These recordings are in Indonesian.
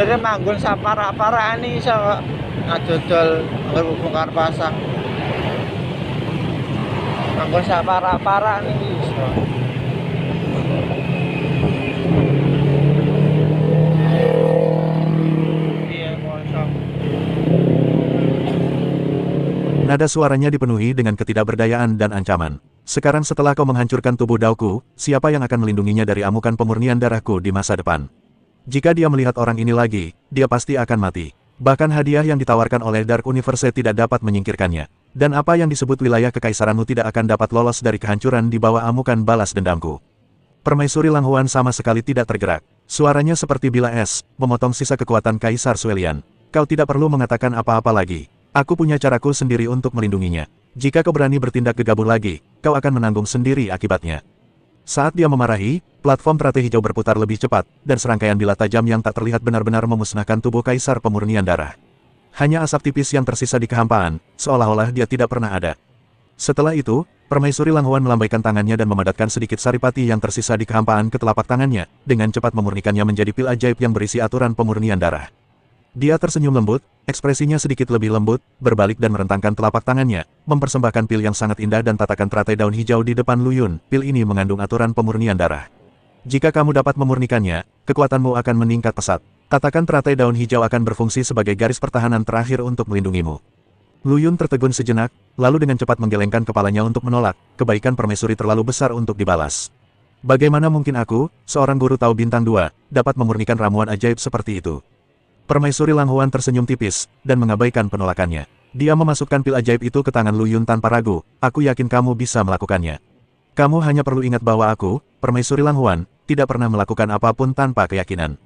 akhirnya manggon sapara-paraan iki iso kok ngadodol bongkar pasang. Manggon sapara-paraan iki iso. Iya, kosong. Nada suaranya dipenuhi dengan ketidakberdayaan dan ancaman. Sekarang setelah kau menghancurkan tubuh Dauku, siapa yang akan melindunginya dari amukan pemurnian darahku di masa depan? Jika dia melihat orang ini lagi, dia pasti akan mati. Bahkan hadiah yang ditawarkan oleh Dark Universe tidak dapat menyingkirkannya. Dan apa yang disebut wilayah kekaisaranmu tidak akan dapat lolos dari kehancuran di bawah amukan balas dendamku. Permaisuri Langhuan sama sekali tidak tergerak. Suaranya seperti bila es, memotong sisa kekuatan Kaisar Suelian. Kau tidak perlu mengatakan apa-apa lagi. Aku punya caraku sendiri untuk melindunginya. Jika kau berani bertindak gegabah lagi, kau akan menanggung sendiri akibatnya. Saat dia memarahi, platform teratai hijau berputar lebih cepat, dan serangkaian bilah tajam yang tak terlihat benar-benar memusnahkan tubuh Kaisar Pemurnian Darah. Hanya asap tipis yang tersisa di kehampaan, seolah-olah dia tidak pernah ada. Setelah itu, Permaisuri Langhuan melambaikan tangannya dan memadatkan sedikit saripati yang tersisa di kehampaan ke telapak tangannya, dengan cepat memurnikannya menjadi pil ajaib yang berisi aturan pemurnian darah. Dia tersenyum lembut, ekspresinya sedikit lebih lembut, berbalik dan merentangkan telapak tangannya, mempersembahkan pil yang sangat indah dan tatakan teratai daun hijau di depan Lu Yun. Pil ini mengandung aturan pemurnian darah. Jika kamu dapat memurnikannya, kekuatanmu akan meningkat pesat. Tatakan teratai daun hijau akan berfungsi sebagai garis pertahanan terakhir untuk melindungimu. Lu Yun tertegun sejenak, lalu dengan cepat menggelengkan kepalanya untuk menolak, kebaikan permaisuri terlalu besar untuk dibalas. Bagaimana mungkin aku, seorang guru tahu bintang 2, dapat memurnikan ramuan ajaib seperti itu? Permaisuri Langhuan tersenyum tipis, dan mengabaikan penolakannya. Dia memasukkan pil ajaib itu ke tangan Lu Yun tanpa ragu. Aku yakin kamu bisa melakukannya. Kamu hanya perlu ingat bahwa aku, Permaisuri Langhuan, tidak pernah melakukan apapun tanpa keyakinan.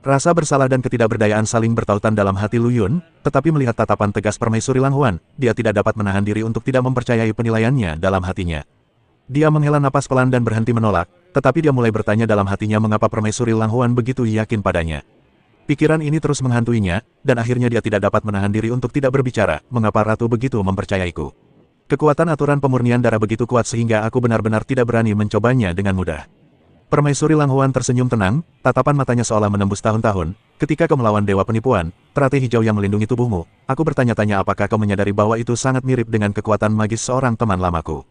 Rasa bersalah dan ketidakberdayaan saling bertautan dalam hati Lu Yun, tetapi melihat tatapan tegas Permaisuri Langhuan, dia tidak dapat menahan diri untuk tidak mempercayai penilaiannya dalam hatinya. Dia menghela napas pelan dan berhenti menolak, tetapi dia mulai bertanya dalam hatinya mengapa Permaisuri Langhuan begitu yakin padanya. Pikiran ini terus menghantuinya, dan akhirnya dia tidak dapat menahan diri untuk tidak berbicara, mengapa Ratu begitu mempercayaiku. Kekuatan aturan pemurnian darah begitu kuat sehingga aku benar-benar tidak berani mencobanya dengan mudah. Permaisuri Langhuan tersenyum tenang, tatapan matanya seolah menembus tahun-tahun. Ketika kau melawan Dewa Penipuan, teratai hijau yang melindungi tubuhmu, aku bertanya-tanya apakah kau menyadari bahwa itu sangat mirip dengan kekuatan magis seorang teman lamaku.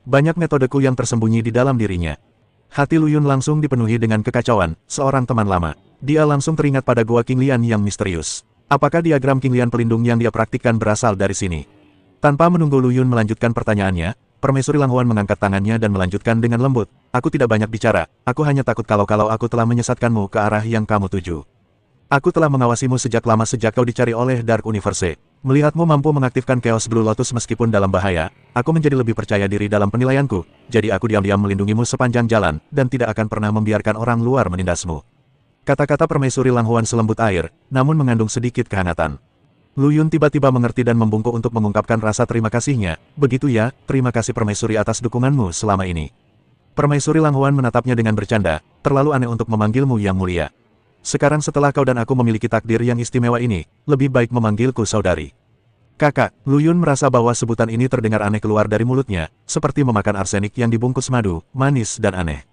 Banyak metodeku yang tersembunyi di dalam dirinya. Hati Lu Yun langsung dipenuhi dengan kekacauan, seorang teman lama. Dia langsung teringat pada Gua King Lian yang misterius. Apakah diagram King Lian pelindung yang dia praktikkan berasal dari sini? Tanpa menunggu Lu Yun melanjutkan pertanyaannya, Permaisuri Langhuan mengangkat tangannya dan melanjutkan dengan lembut. Aku tidak banyak bicara, aku hanya takut kalau aku telah menyesatkanmu ke arah yang kamu tuju. Aku telah mengawasimu sejak lama sejak kau dicari oleh Dark Universe. Melihatmu mampu mengaktifkan Chaos Blue Lotus meskipun dalam bahaya, aku menjadi lebih percaya diri dalam penilaianku. Jadi aku diam-diam melindungimu sepanjang jalan, dan tidak akan pernah membiarkan orang luar menindasmu. Kata-kata Permaisuri Langhuan selembut air, namun mengandung sedikit kehangatan. Lu Yun tiba-tiba mengerti dan membungkuk untuk mengungkapkan rasa terima kasihnya. Begitu ya, terima kasih Permaisuri atas dukunganmu selama ini. Permaisuri Langhuan menatapnya dengan bercanda, terlalu aneh untuk memanggilmu yang mulia. Sekarang setelah kau dan aku memiliki takdir yang istimewa ini, lebih baik memanggilku saudari. Kakak, Lu Yun merasa bahwa sebutan ini terdengar aneh keluar dari mulutnya, seperti memakan arsenik yang dibungkus madu, manis dan aneh.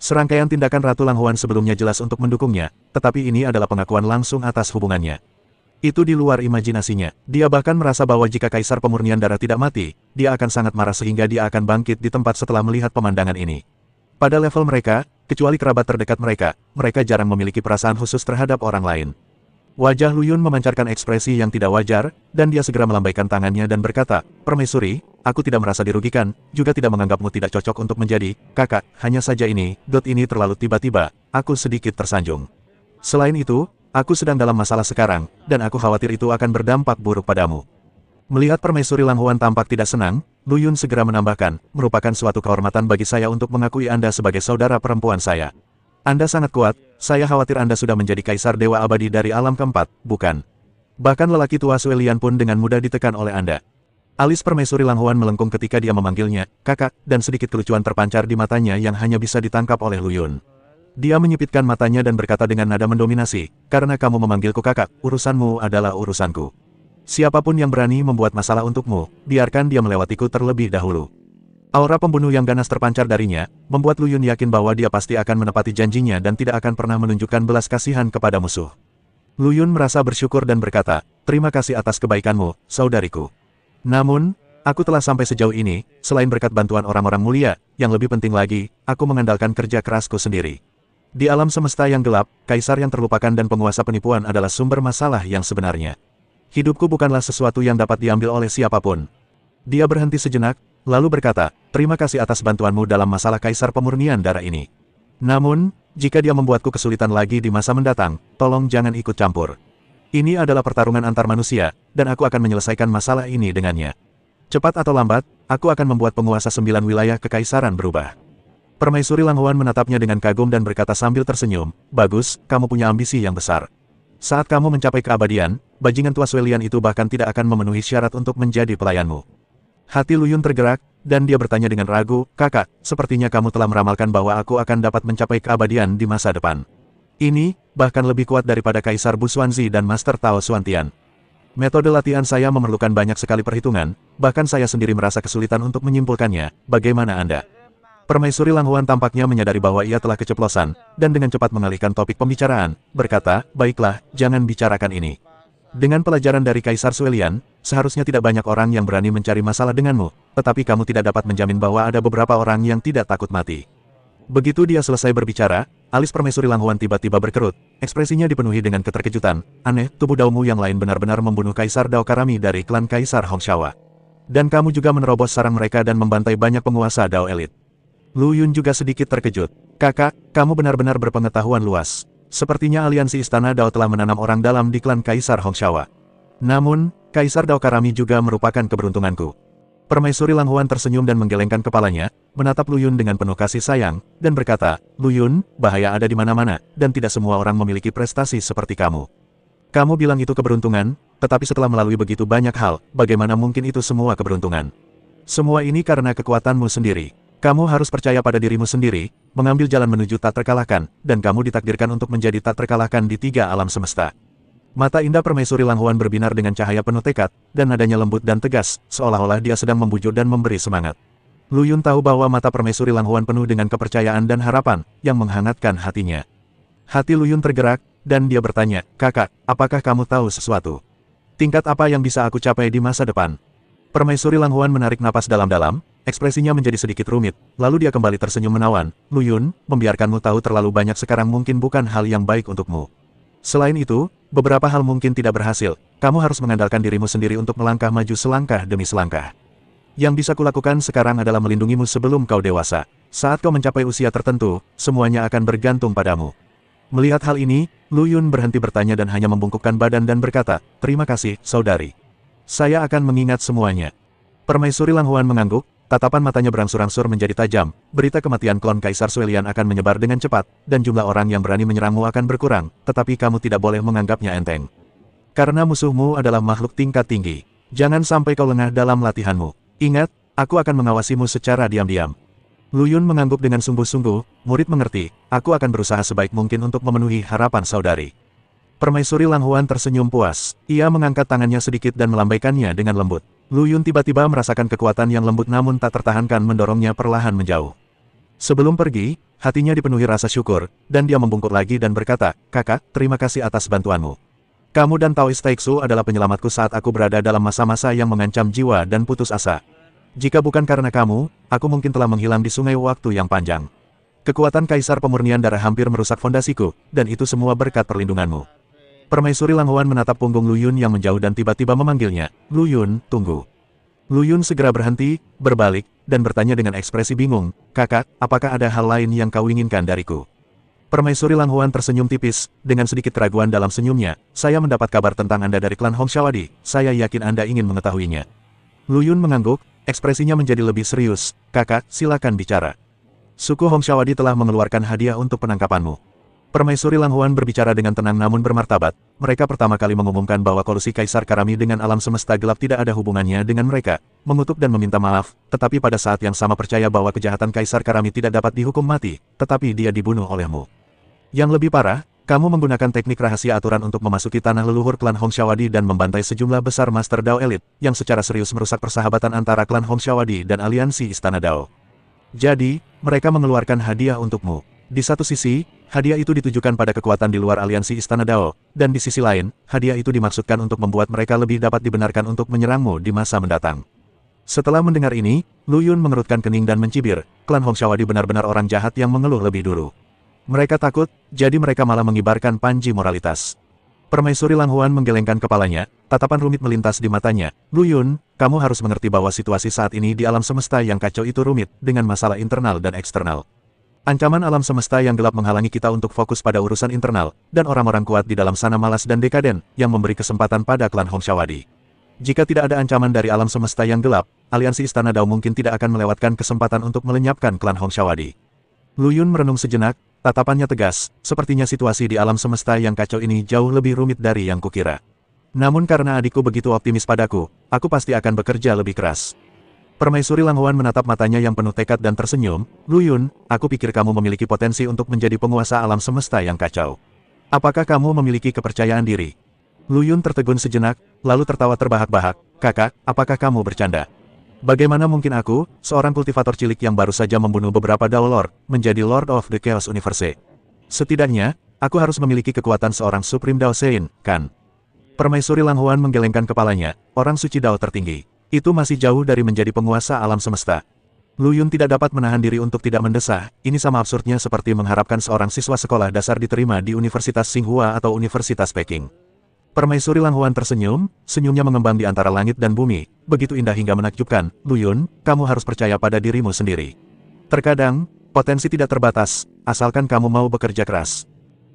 Serangkaian tindakan Ratu Langhuan sebelumnya jelas untuk mendukungnya, tetapi ini adalah pengakuan langsung atas hubungannya. Itu di luar imajinasinya. Dia bahkan merasa bahwa jika Kaisar Pemurnian Darah tidak mati, dia akan sangat marah sehingga dia akan bangkit di tempat setelah melihat pemandangan ini. Pada level mereka, kecuali kerabat terdekat mereka jarang memiliki perasaan khusus terhadap orang lain. Wajah Lu Yun memancarkan ekspresi yang tidak wajar, dan dia segera melambaikan tangannya dan berkata, Permaisuri, aku tidak merasa dirugikan, juga tidak menganggapmu tidak cocok untuk menjadi kakak, hanya saja ini terlalu tiba-tiba, aku sedikit tersanjung. Selain itu, aku sedang dalam masalah sekarang, dan aku khawatir itu akan berdampak buruk padamu. Melihat Permaisuri Langhuan tampak tidak senang, Lu Yun segera menambahkan, merupakan suatu kehormatan bagi saya untuk mengakui Anda sebagai saudara perempuan saya. Anda sangat kuat, saya khawatir Anda sudah menjadi Kaisar Dewa Abadi dari alam keempat, bukan? Bahkan lelaki tua Suelian pun dengan mudah ditekan oleh Anda. Alis Permaisuri Langhuan melengkung ketika dia memanggilnya, kakak, dan sedikit kelucuan terpancar di matanya yang hanya bisa ditangkap oleh Lu Yun. Dia menyipitkan matanya dan berkata dengan nada mendominasi, karena kamu memanggilku kakak, urusanmu adalah urusanku. Siapapun yang berani membuat masalah untukmu, biarkan dia melewatiku terlebih dahulu. Aura pembunuh yang ganas terpancar darinya, membuat Lu Yun yakin bahwa dia pasti akan menepati janjinya dan tidak akan pernah menunjukkan belas kasihan kepada musuh. Lu Yun merasa bersyukur dan berkata, terima kasih atas kebaikanmu, saudariku. Namun, aku telah sampai sejauh ini, selain berkat bantuan orang-orang mulia, yang lebih penting lagi, aku mengandalkan kerja kerasku sendiri. Di alam semesta yang gelap, kaisar yang terlupakan dan penguasa penipuan adalah sumber masalah yang sebenarnya. Hidupku bukanlah sesuatu yang dapat diambil oleh siapapun. Dia berhenti sejenak, lalu berkata, terima kasih atas bantuanmu dalam masalah kaisar pemurnian darah ini. Namun, jika dia membuatku kesulitan lagi di masa mendatang, tolong jangan ikut campur. Ini adalah pertarungan antar manusia, dan aku akan menyelesaikan masalah ini dengannya. Cepat atau lambat, aku akan membuat penguasa 9 wilayah kekaisaran berubah. Permaisuri Langhuan menatapnya dengan kagum dan berkata sambil tersenyum, bagus, kamu punya ambisi yang besar. Saat kamu mencapai keabadian, bajingan tua Suelian itu bahkan tidak akan memenuhi syarat untuk menjadi pelayanmu. Hati Lu Yun tergerak, dan dia bertanya dengan ragu, kakak, sepertinya kamu telah meramalkan bahwa aku akan dapat mencapai keabadian di masa depan. Ini, bahkan lebih kuat daripada Kaisar Bu Xuanzi dan Master Tao Xuantian. Metode latihan saya memerlukan banyak sekali perhitungan, bahkan saya sendiri merasa kesulitan untuk menyimpulkannya, bagaimana Anda? Permaisuri Langhuan tampaknya menyadari bahwa ia telah keceplosan, dan dengan cepat mengalihkan topik pembicaraan, berkata, baiklah, jangan bicarakan ini. Dengan pelajaran dari Kaisar Suelian, seharusnya tidak banyak orang yang berani mencari masalah denganmu, tetapi kamu tidak dapat menjamin bahwa ada beberapa orang yang tidak takut mati. Begitu dia selesai berbicara, alis Permaisuri Langhuan tiba-tiba berkerut, ekspresinya dipenuhi dengan keterkejutan, aneh, tubuh Daomu yang lain benar-benar membunuh Kaisar Dao Karami dari klan Kaisar Hongshawa. Dan kamu juga menerobos sarang mereka dan membantai banyak penguasa Dao elit. Lu Yun juga sedikit terkejut. Kakak, kamu benar-benar berpengetahuan luas. Sepertinya aliansi Istana Dao telah menanam orang dalam di klan Kaisar Hongshawa. Namun, Kaisar Dao Karami juga merupakan keberuntunganku. Permaisuri Langhuan tersenyum dan menggelengkan kepalanya, menatap Lu Yun dengan penuh kasih sayang, dan berkata, Lu Yun, bahaya ada di mana-mana, dan tidak semua orang memiliki prestasi seperti kamu. Kamu bilang itu keberuntungan, tetapi setelah melalui begitu banyak hal, bagaimana mungkin itu semua keberuntungan? Semua ini karena kekuatanmu sendiri. Kamu harus percaya pada dirimu sendiri, mengambil jalan menuju tak terkalahkan, dan kamu ditakdirkan untuk menjadi tak terkalahkan di 3 alam semesta. Mata indah Permaisuri Langhuan berbinar dengan cahaya penuh tekad, dan nadanya lembut dan tegas, seolah-olah dia sedang membujuk dan memberi semangat. Lu Yun tahu bahwa mata Permaisuri Langhuan penuh dengan kepercayaan dan harapan, yang menghangatkan hatinya. Hati Lu Yun tergerak, dan dia bertanya, kakak, apakah kamu tahu sesuatu? Tingkat apa yang bisa aku capai di masa depan? Permaisuri Langhuan menarik napas dalam-dalam, ekspresinya menjadi sedikit rumit, lalu dia kembali tersenyum menawan, Lu Yun, membiarkanmu tahu terlalu banyak sekarang mungkin bukan hal yang baik untukmu. Selain itu, beberapa hal mungkin tidak berhasil, kamu harus mengandalkan dirimu sendiri untuk melangkah maju selangkah demi selangkah. Yang bisa kulakukan sekarang adalah melindungimu sebelum kau dewasa. Saat kau mencapai usia tertentu, semuanya akan bergantung padamu. Melihat hal ini, Lu Yun berhenti bertanya dan hanya membungkukkan badan dan berkata, terima kasih, saudari. Saya akan mengingat semuanya. Permaisuri Langhuan mengangguk, tatapan matanya berangsur-angsur menjadi tajam, berita kematian klon Kaisar Suelian akan menyebar dengan cepat, dan jumlah orang yang berani menyerangmu akan berkurang, tetapi kamu tidak boleh menganggapnya enteng. Karena musuhmu adalah makhluk tingkat tinggi. Jangan sampai kau lengah dalam latihanmu. Ingat, aku akan mengawasimu secara diam-diam. Lu Yun mengangguk dengan sungguh-sungguh, murid mengerti, aku akan berusaha sebaik mungkin untuk memenuhi harapan saudari. Permaisuri Langhuan tersenyum puas. Ia mengangkat tangannya sedikit dan melambaikannya dengan lembut. Lu Yun tiba-tiba merasakan kekuatan yang lembut namun tak tertahankan mendorongnya perlahan menjauh. Sebelum pergi, hatinya dipenuhi rasa syukur, dan dia membungkuk lagi dan berkata, kakak, terima kasih atas bantuanmu. Kamu dan Taoist Taiksu adalah penyelamatku saat aku berada dalam masa-masa yang mengancam jiwa dan putus asa. Jika bukan karena kamu, aku mungkin telah menghilang di sungai waktu yang panjang. Kekuatan Kaisar Pemurnian Darah hampir merusak fondasiku, dan itu semua berkat perlindunganmu. Permaisuri Langhuan menatap punggung Lu Yun yang menjauh dan tiba-tiba memanggilnya, Lu Yun, tunggu. Lu Yun segera berhenti, berbalik, dan bertanya dengan ekspresi bingung, kakak, apakah ada hal lain yang kau inginkan dariku? Permaisuri Langhuan tersenyum tipis, dengan sedikit keraguan dalam senyumnya, saya mendapat kabar tentang Anda dari klan Hongshawadi, saya yakin Anda ingin mengetahuinya. Lu Yun mengangguk, ekspresinya menjadi lebih serius, kakak, silakan bicara. Suku Hongshawadi telah mengeluarkan hadiah untuk penangkapanmu. Permaisuri Langhuan berbicara dengan tenang namun bermartabat, mereka pertama kali mengumumkan bahwa kolusi Kaisar Karami dengan alam semesta gelap tidak ada hubungannya dengan mereka, mengutuk dan meminta maaf, tetapi pada saat yang sama percaya bahwa kejahatan Kaisar Karami tidak dapat dihukum mati, tetapi dia dibunuh olehmu. Yang lebih parah, kamu menggunakan teknik rahasia aturan untuk memasuki tanah leluhur klan Hongshawadi dan membantai sejumlah besar Master Dao Elit, yang secara serius merusak persahabatan antara klan Hongshawadi dan aliansi Istana Dao. Jadi, mereka mengeluarkan hadiah untukmu. Di satu sisi, hadiah itu ditujukan pada kekuatan di luar aliansi Istana Dao, dan di sisi lain, hadiah itu dimaksudkan untuk membuat mereka lebih dapat dibenarkan untuk menyerangmu di masa mendatang. Setelah mendengar ini, Lu Yun mengerutkan kening dan mencibir, klan Hongxiawadi benar-benar orang jahat yang mengeluh lebih dulu. Mereka takut, jadi mereka malah mengibarkan panji moralitas. Permaisuri Lang Huan menggelengkan kepalanya, tatapan rumit melintas di matanya. Lu Yun, kamu harus mengerti bahwa situasi saat ini di alam semesta yang kacau itu rumit, dengan masalah internal dan eksternal. Ancaman alam semesta yang gelap menghalangi kita untuk fokus pada urusan internal, dan orang-orang kuat di dalam sana malas dan dekaden, yang memberi kesempatan pada klan Hongxiawadi. Jika tidak ada ancaman dari alam semesta yang gelap, aliansi Istana Dao mungkin tidak akan melewatkan kesempatan untuk melenyapkan klan Hongxiawadi. Lu Yun merenung sejenak, tatapannya tegas, sepertinya situasi di alam semesta yang kacau ini jauh lebih rumit dari yang kukira. Namun karena adikku begitu optimis padaku, aku pasti akan bekerja lebih keras. Permaisuri Lang Huan menatap matanya yang penuh tekad dan tersenyum. Lu Yun, aku pikir kamu memiliki potensi untuk menjadi penguasa alam semesta yang kacau. Apakah kamu memiliki kepercayaan diri? Lu Yun tertegun sejenak, lalu tertawa terbahak-bahak. Kakak, apakah kamu bercanda? Bagaimana mungkin aku, seorang kultivator cilik yang baru saja membunuh beberapa Dao Lord, menjadi Lord of the Chaos Universe? Setidaknya, aku harus memiliki kekuatan seorang Supreme Dao Sein, kan? Permaisuri Lang Huan menggelengkan kepalanya, orang suci Dao tertinggi. Itu masih jauh dari menjadi penguasa alam semesta. Lu Yun tidak dapat menahan diri untuk tidak mendesah, ini sama absurdnya seperti mengharapkan seorang siswa sekolah dasar diterima di Universitas Tsinghua atau Universitas Peking. Permaisuri Lang Huan tersenyum, senyumnya mengembang di antara langit dan bumi, begitu indah hingga menakjubkan. Lu Yun, kamu harus percaya pada dirimu sendiri. Terkadang, potensi tidak terbatas, asalkan kamu mau bekerja keras.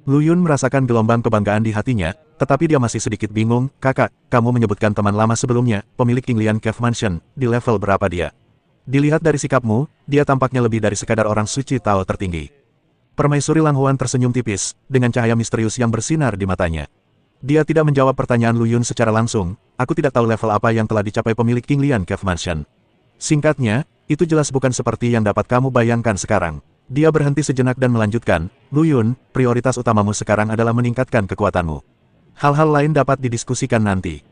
Lu Yun merasakan gelombang kebanggaan di hatinya, tetapi dia masih sedikit bingung. Kakak, kamu menyebutkan teman lama sebelumnya, pemilik Qinglian Cave Mansion, di level berapa dia? Dilihat dari sikapmu, dia tampaknya lebih dari sekadar orang suci Tao tertinggi. Permaisuri Lang Huan tersenyum tipis, dengan cahaya misterius yang bersinar di matanya. Dia tidak menjawab pertanyaan Lu Yun secara langsung. Aku tidak tahu level apa yang telah dicapai pemilik Qinglian Cave Mansion. Singkatnya, itu jelas bukan seperti yang dapat kamu bayangkan sekarang. Dia berhenti sejenak dan melanjutkan, Lu Yun, prioritas utamamu sekarang adalah meningkatkan kekuatanmu. Hal-hal lain dapat didiskusikan nanti.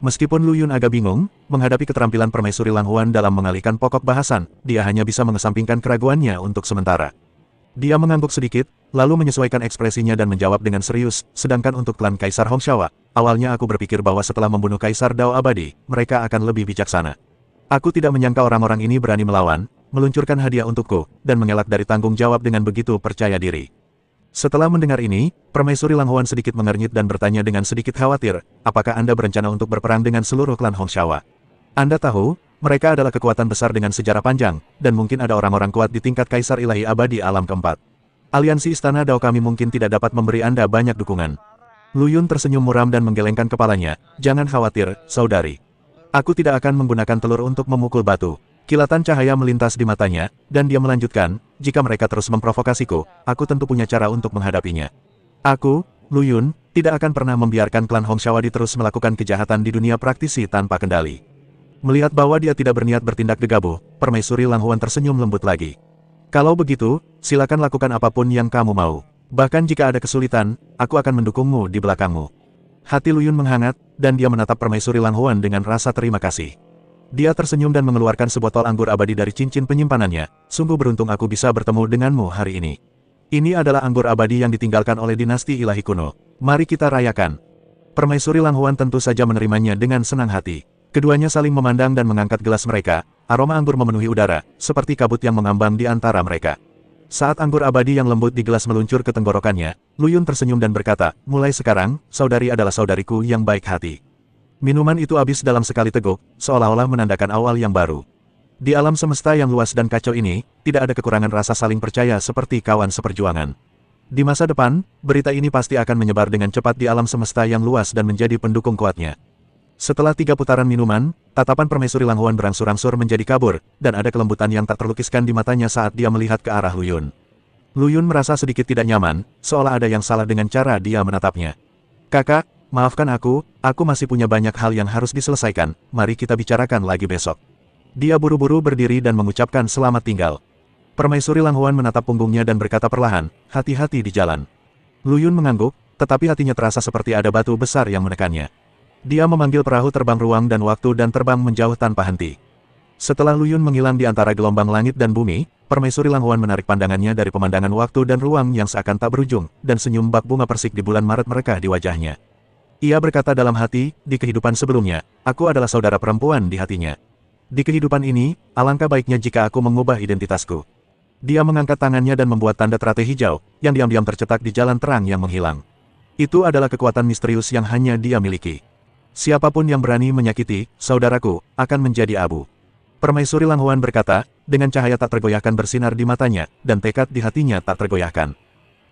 Meskipun Lu Yun agak bingung, menghadapi keterampilan Permaisuri Lang Huan dalam mengalihkan pokok bahasan, dia hanya bisa mengesampingkan keraguannya untuk sementara. Dia mengangguk sedikit, lalu menyesuaikan ekspresinya dan menjawab dengan serius, sedangkan untuk klan Kaisar Hongxiawa, awalnya aku berpikir bahwa setelah membunuh Kaisar Dao Abadi, mereka akan lebih bijaksana. Aku tidak menyangka orang-orang ini berani melawan, meluncurkan hadiah untukku, dan mengelak dari tanggung jawab dengan begitu percaya diri. Setelah mendengar ini, Permaisuri Lang Huan sedikit mengernyit dan bertanya dengan sedikit khawatir, apakah Anda berencana untuk berperang dengan seluruh klan Hongxiawa? Anda tahu, mereka adalah kekuatan besar dengan sejarah panjang, dan mungkin ada orang-orang kuat di tingkat Kaisar Ilahi Abadi Alam keempat. Aliansi Istana Dao kami mungkin tidak dapat memberi Anda banyak dukungan. Lu Yun tersenyum muram dan menggelengkan kepalanya, jangan khawatir, saudari. Aku tidak akan menggunakan telur untuk memukul batu. Kilatan cahaya melintas di matanya, dan dia melanjutkan, jika mereka terus memprovokasiku, aku tentu punya cara untuk menghadapinya. Aku, Lu Yun, tidak akan pernah membiarkan klan Hongxiawadi terus melakukan kejahatan di dunia praktisi tanpa kendali. Melihat bahwa dia tidak berniat bertindak gegabah, Permaisuri Lang Huan tersenyum lembut lagi. Kalau begitu, silakan lakukan apapun yang kamu mau. Bahkan jika ada kesulitan, aku akan mendukungmu di belakangmu. Hati Lu Yun menghangat, dan dia menatap Permaisuri Lang Huan dengan rasa terima kasih. Dia tersenyum dan mengeluarkan sebotol anggur abadi dari cincin penyimpanannya. Sungguh beruntung aku bisa bertemu denganmu hari ini. Ini adalah anggur abadi yang ditinggalkan oleh dinasti ilahi kuno. Mari kita rayakan. Permaisuri Lang Huan tentu saja menerimanya dengan senang hati. Keduanya saling memandang dan mengangkat gelas mereka. Aroma anggur memenuhi udara, seperti kabut yang mengambang di antara mereka. Saat anggur abadi yang lembut di gelas meluncur ke tenggorokannya, Lu Yun tersenyum dan berkata, mulai sekarang, saudari adalah saudariku yang baik hati. Minuman itu habis dalam sekali teguk, seolah-olah menandakan awal yang baru. Di alam semesta yang luas dan kacau ini, tidak ada kekurangan rasa saling percaya seperti kawan seperjuangan. Di masa depan, berita ini pasti akan menyebar dengan cepat di alam semesta yang luas dan menjadi pendukung kuatnya. Setelah 3 putaran minuman, tatapan Permaisuri Lang Huan berangsur-angsur menjadi kabur, dan ada kelembutan yang tak terlukiskan di matanya saat dia melihat ke arah Lu Yun. Lu Yun merasa sedikit tidak nyaman, seolah ada yang salah dengan cara dia menatapnya. Kakak, maafkan aku masih punya banyak hal yang harus diselesaikan, mari kita bicarakan lagi besok. Dia buru-buru berdiri dan mengucapkan selamat tinggal. Permaisuri Lang Huan menatap punggungnya dan berkata perlahan, hati-hati di jalan. Lu Yun mengangguk, tetapi hatinya terasa seperti ada batu besar yang menekannya. Dia memanggil perahu terbang ruang dan waktu dan terbang menjauh tanpa henti. Setelah Luyun menghilang di antara gelombang langit dan bumi, Permaisuri Langhuan menarik pandangannya dari pemandangan waktu dan ruang yang seakan tak berujung, dan senyum bak bunga persik di bulan Maret merekah di wajahnya. Ia berkata dalam hati, di kehidupan sebelumnya, aku adalah saudara perempuan di hatinya. Di kehidupan ini, alangkah baiknya jika aku mengubah identitasku. Dia mengangkat tangannya dan membuat tanda teratai hijau, yang diam-diam tercetak di jalan terang yang menghilang. Itu adalah kekuatan misterius yang hanya dia miliki. Siapapun yang berani menyakiti, saudaraku, akan menjadi abu. Permaisuri Langhuan berkata, dengan cahaya tak tergoyahkan bersinar di matanya, dan tekad di hatinya tak tergoyahkan.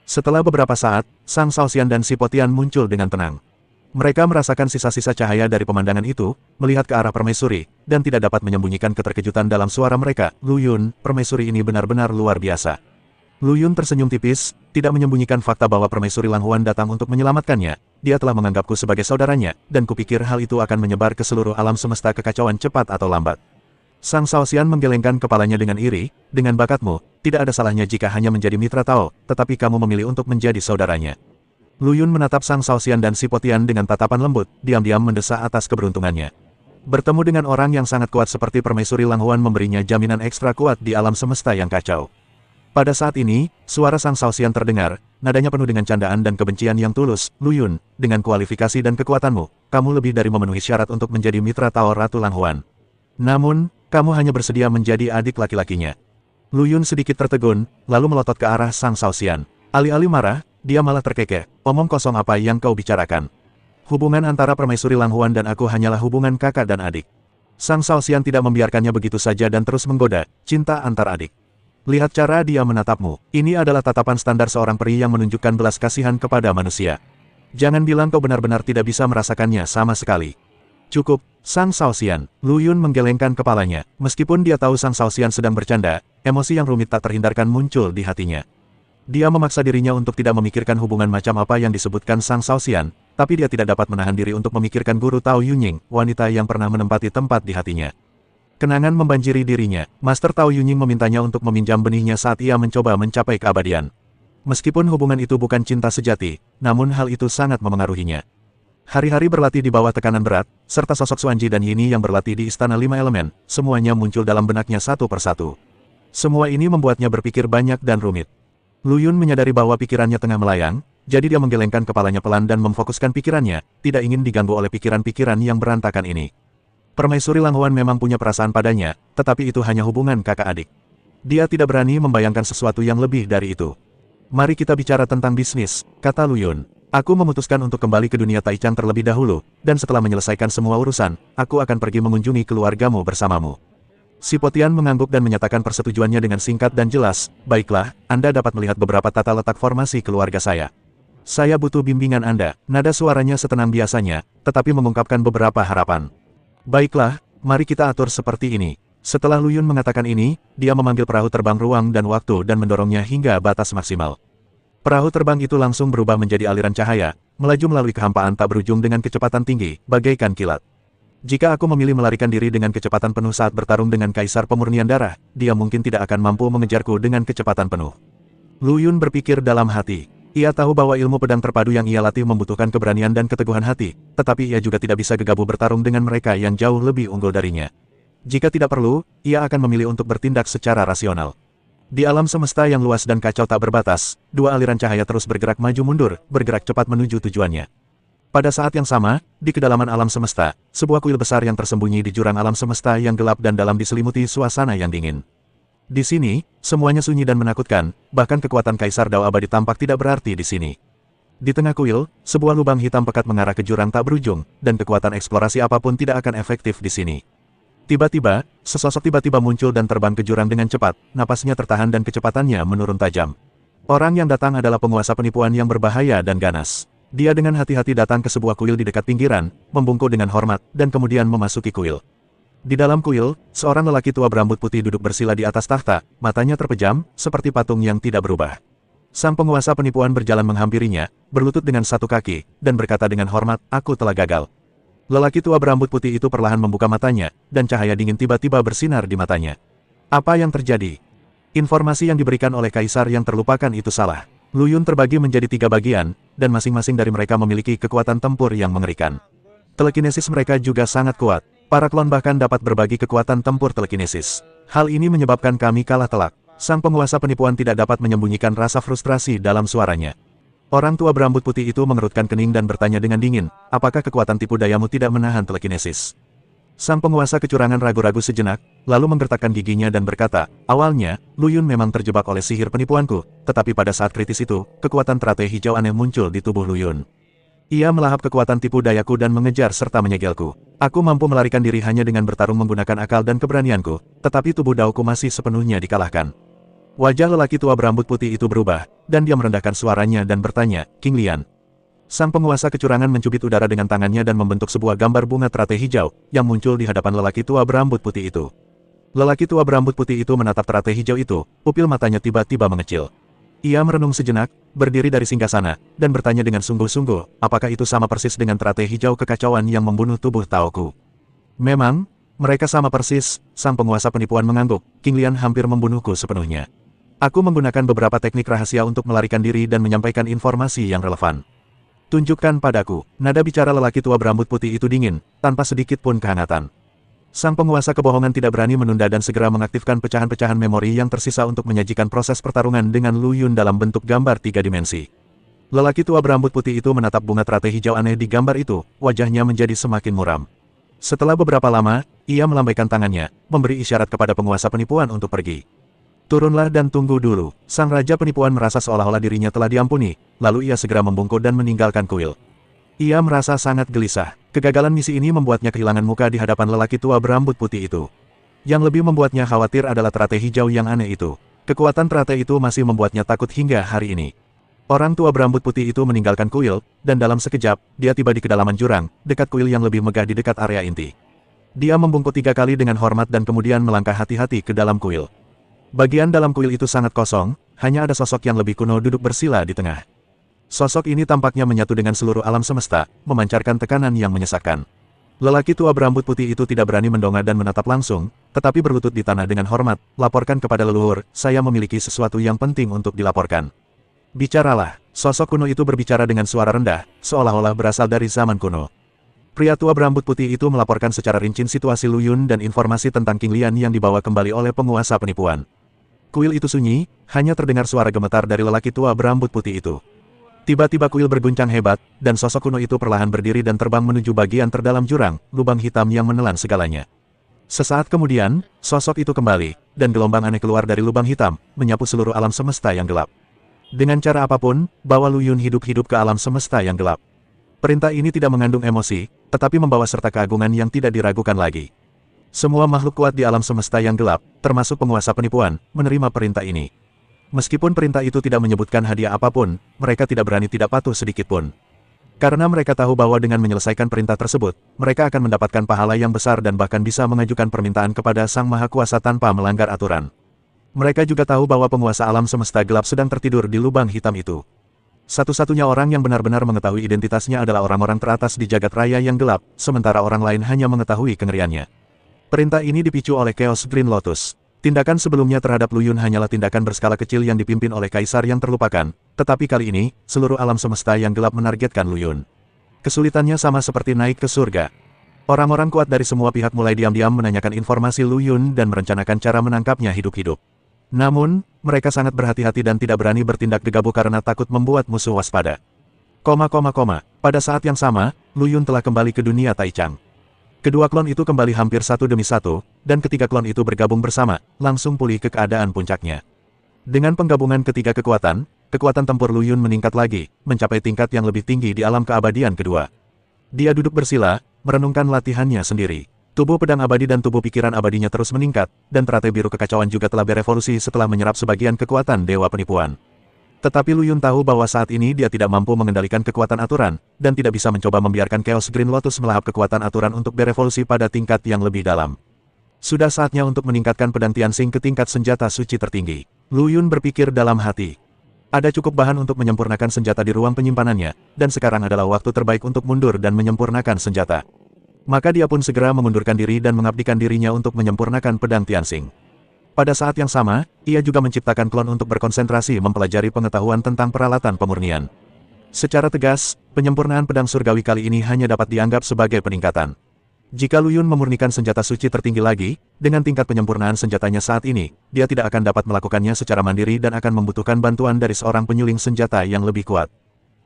Setelah beberapa saat, Sang Shaoxian dan Si Potian muncul dengan tenang. Mereka merasakan sisa-sisa cahaya dari pemandangan itu, melihat ke arah permaisuri, dan tidak dapat menyembunyikan keterkejutan dalam suara mereka. Luyun, permaisuri ini benar-benar luar biasa. Luyun tersenyum tipis, tidak menyembunyikan fakta bahwa permaisuri Langhuan datang untuk menyelamatkannya. Dia telah menganggapku sebagai saudaranya, dan kupikir hal itu akan menyebar ke seluruh alam semesta kekacauan cepat atau lambat. Sang Shaoxian menggelengkan kepalanya dengan iri, dengan bakatmu, tidak ada salahnya jika hanya menjadi mitra Tao, tetapi kamu memilih untuk menjadi saudaranya. Luyun menatap Sang Shaoxian dan Si Potian dengan tatapan lembut, diam-diam mendesak atas keberuntungannya. Bertemu dengan orang yang sangat kuat seperti Permaisuri Langhuan memberinya jaminan ekstra kuat di alam semesta yang kacau. Pada saat ini, suara Sang Shaoxian terdengar, nadanya penuh dengan candaan dan kebencian yang tulus. Luyun, dengan kualifikasi dan kekuatanmu, kamu lebih dari memenuhi syarat untuk menjadi mitra Tao Ratu Langhuan. Namun, kamu hanya bersedia menjadi adik laki-lakinya. Luyun sedikit tertegun, lalu melotot ke arah Sang Shaoxian. Alih-alih marah, dia malah terkekeh. Omong kosong apa yang kau bicarakan? Hubungan antara Permaisuri Langhuan dan aku hanyalah hubungan kakak dan adik. Sang Shaoxian tidak membiarkannya begitu saja dan terus menggoda, cinta antar adik. Lihat cara dia menatapmu. Ini adalah tatapan standar seorang peri yang menunjukkan belas kasihan kepada manusia. Jangan bilang kau benar-benar tidak bisa merasakannya sama sekali. Cukup, Sang Shaoxian. Luyun menggelengkan kepalanya. Meskipun dia tahu Sang Shaoxian sedang bercanda, emosi yang rumit tak terhindarkan muncul di hatinya. Dia memaksa dirinya untuk tidak memikirkan hubungan macam apa yang disebutkan Sang Shaoxian, tapi dia tidak dapat menahan diri untuk memikirkan guru Tao Yunying, wanita yang pernah menempati tempat di hatinya. Kenangan membanjiri dirinya. Master Tao Yunying memintanya untuk meminjam benihnya saat ia mencoba mencapai keabadian. Meskipun hubungan itu bukan cinta sejati, namun hal itu sangat memengaruhinya. Hari-hari berlatih di bawah tekanan berat, serta sosok Xuanji dan Yini yang berlatih di Istana Lima Elemen, semuanya muncul dalam benaknya satu persatu. Semua ini membuatnya berpikir banyak dan rumit. Luyun menyadari bahwa pikirannya tengah melayang, jadi dia menggelengkan kepalanya pelan dan memfokuskan pikirannya, tidak ingin diganggu oleh pikiran-pikiran yang berantakan ini. Permaisuri Langhuan memang punya perasaan padanya, tetapi itu hanya hubungan kakak adik. Dia tidak berani membayangkan sesuatu yang lebih dari itu. Mari kita bicara tentang bisnis, kata Luyun. Aku memutuskan untuk kembali ke dunia Taichan terlebih dahulu, dan setelah menyelesaikan semua urusan, aku akan pergi mengunjungi keluargamu bersamamu. Si Potian mengangguk dan menyatakan persetujuannya dengan singkat dan jelas. Baiklah, Anda dapat melihat beberapa tata letak formasi keluarga saya. Saya butuh bimbingan Anda. Nada suaranya setenang biasanya, tetapi mengungkapkan beberapa harapan. Baiklah, mari kita atur seperti ini. Setelah Luyun mengatakan ini, dia memanggil perahu terbang ruang dan waktu dan mendorongnya hingga batas maksimal. Perahu terbang itu langsung berubah menjadi aliran cahaya, melaju melalui kehampaan tak berujung dengan kecepatan tinggi, bagaikan kilat. Jika aku memilih melarikan diri dengan kecepatan penuh saat bertarung dengan Kaisar Pemurnian Darah, dia mungkin tidak akan mampu mengejarku dengan kecepatan penuh. Luyun berpikir dalam hati. Ia tahu bahwa ilmu pedang terpadu yang ia latih membutuhkan keberanian dan keteguhan hati, tetapi ia juga tidak bisa gegabah bertarung dengan mereka yang jauh lebih unggul darinya. Jika tidak perlu, ia akan memilih untuk bertindak secara rasional. Di alam semesta yang luas dan kacau tak berbatas, dua aliran cahaya terus bergerak maju mundur, bergerak cepat menuju tujuannya. Pada saat yang sama, di kedalaman alam semesta, sebuah kuil besar yang tersembunyi di jurang alam semesta yang gelap dan dalam diselimuti suasana yang dingin. Di sini, semuanya sunyi dan menakutkan, bahkan kekuatan Kaisar Dao Abadi tampak tidak berarti di sini. Di tengah kuil, sebuah lubang hitam pekat mengarah ke jurang tak berujung, dan kekuatan eksplorasi apapun tidak akan efektif di sini. Tiba-tiba, sesosok tiba-tiba muncul dan terbang ke jurang dengan cepat, napasnya tertahan dan kecepatannya menurun tajam. Orang yang datang adalah penguasa penipuan yang berbahaya dan ganas. Dia dengan hati-hati datang ke sebuah kuil di dekat pinggiran, membungkuk dengan hormat, dan kemudian memasuki kuil. Di dalam kuil, seorang lelaki tua berambut putih duduk bersila di atas tahta, matanya terpejam, seperti patung yang tidak berubah. Sang penguasa penipuan berjalan menghampirinya, berlutut dengan satu kaki, dan berkata dengan hormat, "Aku telah gagal." Lelaki tua berambut putih itu perlahan membuka matanya, dan cahaya dingin tiba-tiba bersinar di matanya. Apa yang terjadi? Informasi yang diberikan oleh Kaisar yang terlupakan itu salah. Luyun terbagi menjadi 3 bagian, dan masing-masing dari mereka memiliki kekuatan tempur yang mengerikan. Telekinesis mereka juga sangat kuat. Para klon bahkan dapat berbagi kekuatan tempur telekinesis. Hal ini menyebabkan kami kalah telak. Sang penguasa penipuan tidak dapat menyembunyikan rasa frustrasi dalam suaranya. Orang tua berambut putih itu mengerutkan kening dan bertanya dengan dingin, apakah kekuatan tipu dayamu tidak menahan telekinesis? Sang penguasa kecurangan ragu-ragu sejenak, lalu menggertakkan giginya dan berkata, awalnya, Lu Yun memang terjebak oleh sihir penipuanku, tetapi pada saat kritis itu, kekuatan teratai hijau aneh muncul di tubuh Lu Yun. Ia melahap kekuatan tipu dayaku dan mengejar serta menyegelku. Aku mampu melarikan diri hanya dengan bertarung menggunakan akal dan keberanianku, tetapi tubuh Daoku masih sepenuhnya dikalahkan. Wajah lelaki tua berambut putih itu berubah, dan dia merendahkan suaranya dan bertanya, King Lian. Sang penguasa kecurangan mencubit udara dengan tangannya dan membentuk sebuah gambar bunga teratai hijau, yang muncul di hadapan lelaki tua berambut putih itu. Lelaki tua berambut putih itu menatap teratai hijau itu, pupil matanya tiba-tiba mengecil. Ia merenung sejenak, berdiri dari singgasana, dan bertanya dengan sungguh-sungguh, apakah itu sama persis dengan teratai hijau kekacauan yang membunuh tubuh Taoku? Memang, mereka sama persis, sang penguasa penipuan mengangguk, King Lian hampir membunuhku sepenuhnya. Aku menggunakan beberapa teknik rahasia untuk melarikan diri dan menyampaikan informasi yang relevan. Tunjukkan padaku, nada bicara lelaki tua berambut putih itu dingin, tanpa sedikit pun kehangatan. Sang penguasa kebohongan tidak berani menunda dan segera mengaktifkan pecahan-pecahan memori yang tersisa untuk menyajikan proses pertarungan dengan Lu Yun dalam bentuk gambar 3 dimensi. Lelaki tua berambut putih itu menatap bunga teratai hijau aneh di gambar itu, wajahnya menjadi semakin muram. Setelah beberapa lama, ia melambaikan tangannya, memberi isyarat kepada penguasa penipuan untuk pergi. Turunlah dan tunggu dulu. Sang raja penipuan merasa seolah-olah dirinya telah diampuni, lalu ia segera membungkuk dan meninggalkan kuil. Ia merasa sangat gelisah. Kegagalan misi ini membuatnya kehilangan muka di hadapan lelaki tua berambut putih itu. Yang lebih membuatnya khawatir adalah teratai hijau yang aneh itu. Kekuatan teratai itu masih membuatnya takut hingga hari ini. Orang tua berambut putih itu meninggalkan kuil, dan dalam sekejap, dia tiba di kedalaman jurang, dekat kuil yang lebih megah di dekat area inti. Dia membungkuk 3 kali dengan hormat dan kemudian melangkah hati-hati ke dalam kuil. Bagian dalam kuil itu sangat kosong, hanya ada sosok yang lebih kuno duduk bersila di tengah. Sosok ini tampaknya menyatu dengan seluruh alam semesta, memancarkan tekanan yang menyesakkan. Lelaki tua berambut putih itu tidak berani mendongak dan menatap langsung, tetapi berlutut di tanah dengan hormat, laporkan kepada leluhur, saya memiliki sesuatu yang penting untuk dilaporkan. Bicaralah, sosok kuno itu berbicara dengan suara rendah, seolah-olah berasal dari zaman kuno. Pria tua berambut putih itu melaporkan secara rinci situasi Lu Yun dan informasi tentang King Lian yang dibawa kembali oleh penguasa penipuan. Kuil itu sunyi, hanya terdengar suara gemetar dari lelaki tua berambut putih itu. Tiba-tiba kuil berguncang hebat, dan sosok kuno itu perlahan berdiri dan terbang menuju bagian terdalam jurang, lubang hitam yang menelan segalanya. Sesaat kemudian, sosok itu kembali, dan gelombang aneh keluar dari lubang hitam, menyapu seluruh alam semesta yang gelap. Dengan cara apapun, bawa Lu Yun hidup-hidup ke alam semesta yang gelap. Perintah ini tidak mengandung emosi, tetapi membawa serta keagungan yang tidak diragukan lagi. Semua makhluk kuat di alam semesta yang gelap, termasuk penguasa penipuan, menerima perintah ini. Meskipun perintah itu tidak menyebutkan hadiah apapun, mereka tidak berani tidak patuh sedikitpun. Karena mereka tahu bahwa dengan menyelesaikan perintah tersebut, mereka akan mendapatkan pahala yang besar dan bahkan bisa mengajukan permintaan kepada Sang Maha Kuasa tanpa melanggar aturan. Mereka juga tahu bahwa penguasa alam semesta gelap sedang tertidur di lubang hitam itu. Satu-satunya orang yang benar-benar mengetahui identitasnya adalah orang-orang teratas di jagat raya yang gelap, sementara orang lain hanya mengetahui kengeriannya. Perintah ini dipicu oleh Chaos Green Lotus. Tindakan sebelumnya terhadap Lu Yun hanyalah tindakan berskala kecil yang dipimpin oleh kaisar yang terlupakan, tetapi kali ini, seluruh alam semesta yang gelap menargetkan Lu Yun. Kesulitannya sama seperti naik ke surga. Orang-orang kuat dari semua pihak mulai diam-diam menanyakan informasi Lu Yun dan merencanakan cara menangkapnya hidup-hidup. Namun, mereka sangat berhati-hati dan tidak berani bertindak gegabah karena takut membuat musuh waspada. Pada saat yang sama, Lu Yun telah kembali ke dunia Taichang. Kedua klon itu kembali hampir satu demi satu, dan ketiga klon itu bergabung bersama, langsung pulih ke keadaan puncaknya. Dengan penggabungan ketiga kekuatan tempur Lu Yun meningkat lagi, mencapai tingkat yang lebih tinggi di alam keabadian kedua. Dia duduk bersila, merenungkan latihannya sendiri. Tubuh pedang abadi dan tubuh pikiran abadinya terus meningkat, dan teratai biru kekacauan juga telah berevolusi setelah menyerap sebagian kekuatan dewa penipuan. Tetapi Lu Yun tahu bahwa saat ini dia tidak mampu mengendalikan kekuatan aturan, dan tidak bisa mencoba membiarkan Chaos Green Lotus melahap kekuatan aturan untuk berevolusi pada tingkat yang lebih dalam. Sudah saatnya untuk meningkatkan pedang Tianxing ke tingkat senjata suci tertinggi. Lu Yun berpikir dalam hati. Ada cukup bahan untuk menyempurnakan senjata di ruang penyimpanannya, dan sekarang adalah waktu terbaik untuk mundur dan menyempurnakan senjata. Maka dia pun segera mengundurkan diri dan mengabdikan dirinya untuk menyempurnakan pedang Tianxing. Pada saat yang sama, ia juga menciptakan klon untuk berkonsentrasi mempelajari pengetahuan tentang peralatan pemurnian. Secara tegas, penyempurnaan pedang surgawi kali ini hanya dapat dianggap sebagai peningkatan. Jika Lu Yun memurnikan senjata suci tertinggi lagi, dengan tingkat penyempurnaan senjatanya saat ini, dia tidak akan dapat melakukannya secara mandiri dan akan membutuhkan bantuan dari seorang penyuling senjata yang lebih kuat.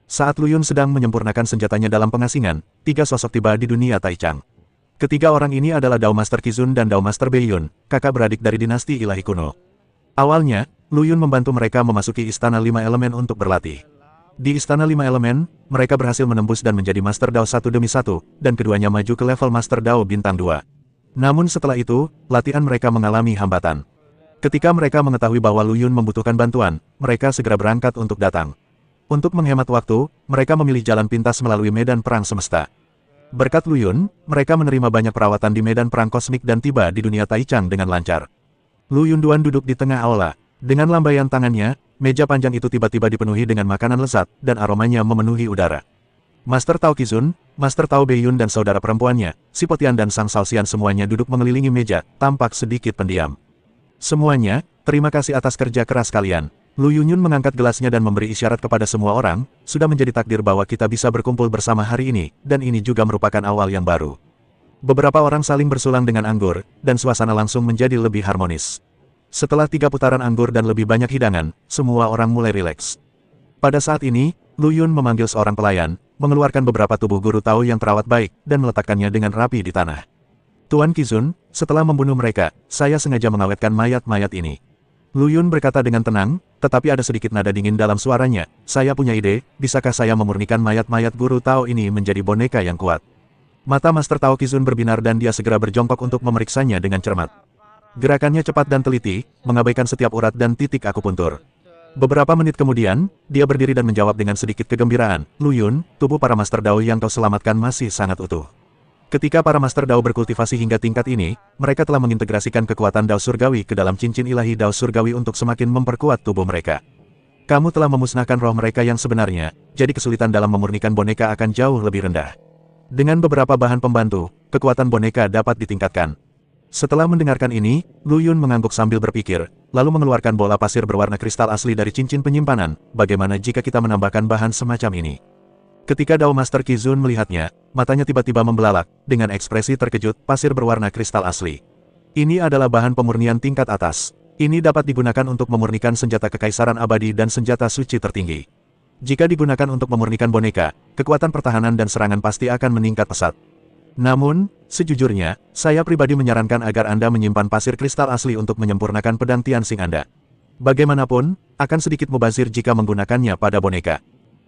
Saat Lu Yun sedang menyempurnakan senjatanya dalam pengasingan, 3 sosok tiba di dunia Taichang. Ketiga orang ini adalah Dao Master Qizun dan Dao Master Beiyun, kakak beradik dari dinasti ilahi kuno. Awalnya, Lu Yun membantu mereka memasuki Istana 5 Elemen untuk berlatih. Di Istana 5 Elemen, mereka berhasil menembus dan menjadi Master Dao satu demi satu, dan keduanya maju ke level Master Dao Bintang 2. Namun setelah itu, latihan mereka mengalami hambatan. Ketika mereka mengetahui bahwa Lu Yun membutuhkan bantuan, mereka segera berangkat untuk datang. Untuk menghemat waktu, mereka memilih jalan pintas melalui medan perang semesta. Berkat Lu Yun, mereka menerima banyak perawatan di medan perang kosmik dan tiba di dunia Taichang dengan lancar. Lu Yun Duan duduk di tengah aula. Dengan lambaian tangannya, meja panjang itu tiba-tiba dipenuhi dengan makanan lezat, dan aromanya memenuhi udara. Master Tao Qizun, Master Tao Beiyun dan saudara perempuannya, Si Potian dan Sang Shaoxian semuanya duduk mengelilingi meja, tampak sedikit pendiam. Semuanya, terima kasih atas kerja keras kalian. Lu Yunyun mengangkat gelasnya dan memberi isyarat kepada semua orang, sudah menjadi takdir bahwa kita bisa berkumpul bersama hari ini, dan ini juga merupakan awal yang baru. Beberapa orang saling bersulang dengan anggur, dan suasana langsung menjadi lebih harmonis. Setelah 3 putaran anggur dan lebih banyak hidangan, semua orang mulai rileks. Pada saat ini, Lu Yun memanggil seorang pelayan, mengeluarkan beberapa tubuh guru Tao yang terawat baik, dan meletakkannya dengan rapi di tanah. Tuan Qizun, setelah membunuh mereka, saya sengaja mengawetkan mayat-mayat ini. Lu Yun berkata dengan tenang, tetapi ada sedikit nada dingin dalam suaranya, saya punya ide, bisakah saya memurnikan mayat-mayat guru Tao ini menjadi boneka yang kuat? Mata Master Tao Qizun berbinar dan dia segera berjongkok untuk memeriksanya dengan cermat. Gerakannya cepat dan teliti, mengabaikan setiap urat dan titik akupuntur. Beberapa menit kemudian, dia berdiri dan menjawab dengan sedikit kegembiraan, Lu Yun, tubuh para Master Dao yang kau selamatkan masih sangat utuh. Ketika para Master Dao berkultivasi hingga tingkat ini, mereka telah mengintegrasikan kekuatan Dao Surgawi ke dalam cincin ilahi Dao Surgawi untuk semakin memperkuat tubuh mereka. Kamu telah memusnahkan roh mereka yang sebenarnya, jadi kesulitan dalam memurnikan boneka akan jauh lebih rendah. Dengan beberapa bahan pembantu, kekuatan boneka dapat ditingkatkan. Setelah mendengarkan ini, Lu Yun mengangguk sambil berpikir, lalu mengeluarkan bola pasir berwarna kristal asli dari cincin penyimpanan, bagaimana jika kita menambahkan bahan semacam ini? Ketika Dao Master Qizun melihatnya, matanya tiba-tiba membelalak, dengan ekspresi terkejut, pasir berwarna kristal asli. Ini adalah bahan pemurnian tingkat atas. Ini dapat digunakan untuk memurnikan senjata kekaisaran abadi dan senjata suci tertinggi. Jika digunakan untuk memurnikan boneka, kekuatan pertahanan dan serangan pasti akan meningkat pesat. Namun, sejujurnya, saya pribadi menyarankan agar Anda menyimpan pasir kristal asli untuk menyempurnakan pedang Tianxing Anda. Bagaimanapun, akan sedikit mubazir jika menggunakannya pada boneka.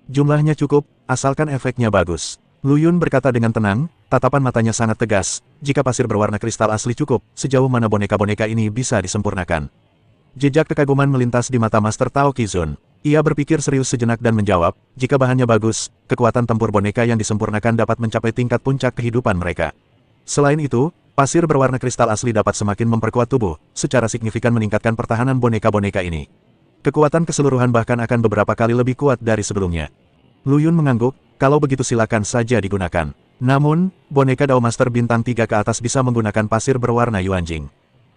Jumlahnya cukup, asalkan efeknya bagus. Lu Yun berkata dengan tenang, tatapan matanya sangat tegas, jika pasir berwarna kristal asli cukup, sejauh mana boneka-boneka ini bisa disempurnakan. Jejak kekaguman melintas di mata Master Tao Qizun. Ia berpikir serius sejenak dan menjawab, jika bahannya bagus, kekuatan tempur boneka yang disempurnakan dapat mencapai tingkat puncak kehidupan mereka. Selain itu, pasir berwarna kristal asli dapat semakin memperkuat tubuh, secara signifikan meningkatkan pertahanan boneka-boneka ini. Kekuatan keseluruhan bahkan akan beberapa kali lebih kuat dari sebelumnya. Lu Yun mengangguk, kalau begitu silakan saja digunakan. Namun, boneka Dao Master Bintang 3 ke atas bisa menggunakan pasir berwarna Yuanjing.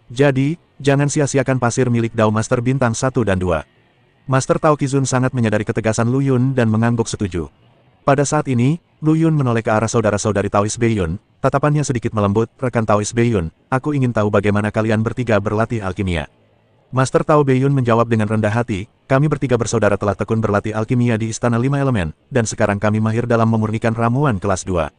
Jadi, jangan sia-siakan pasir milik Dao Master Bintang 1 dan 2. Master Tao Qizun sangat menyadari ketegasan Lu Yun dan mengangguk setuju. Pada saat ini, Lu Yun menoleh ke arah saudara-saudari Taois Beiyun, tatapannya sedikit melembut, rekan Taois Beiyun, aku ingin tahu bagaimana kalian bertiga berlatih alkimia. Master Tao Beiyun menjawab dengan rendah hati, kami bertiga bersaudara telah tekun berlatih alkimia di Istana 5 Elemen, dan sekarang kami mahir dalam memurnikan ramuan kelas 2.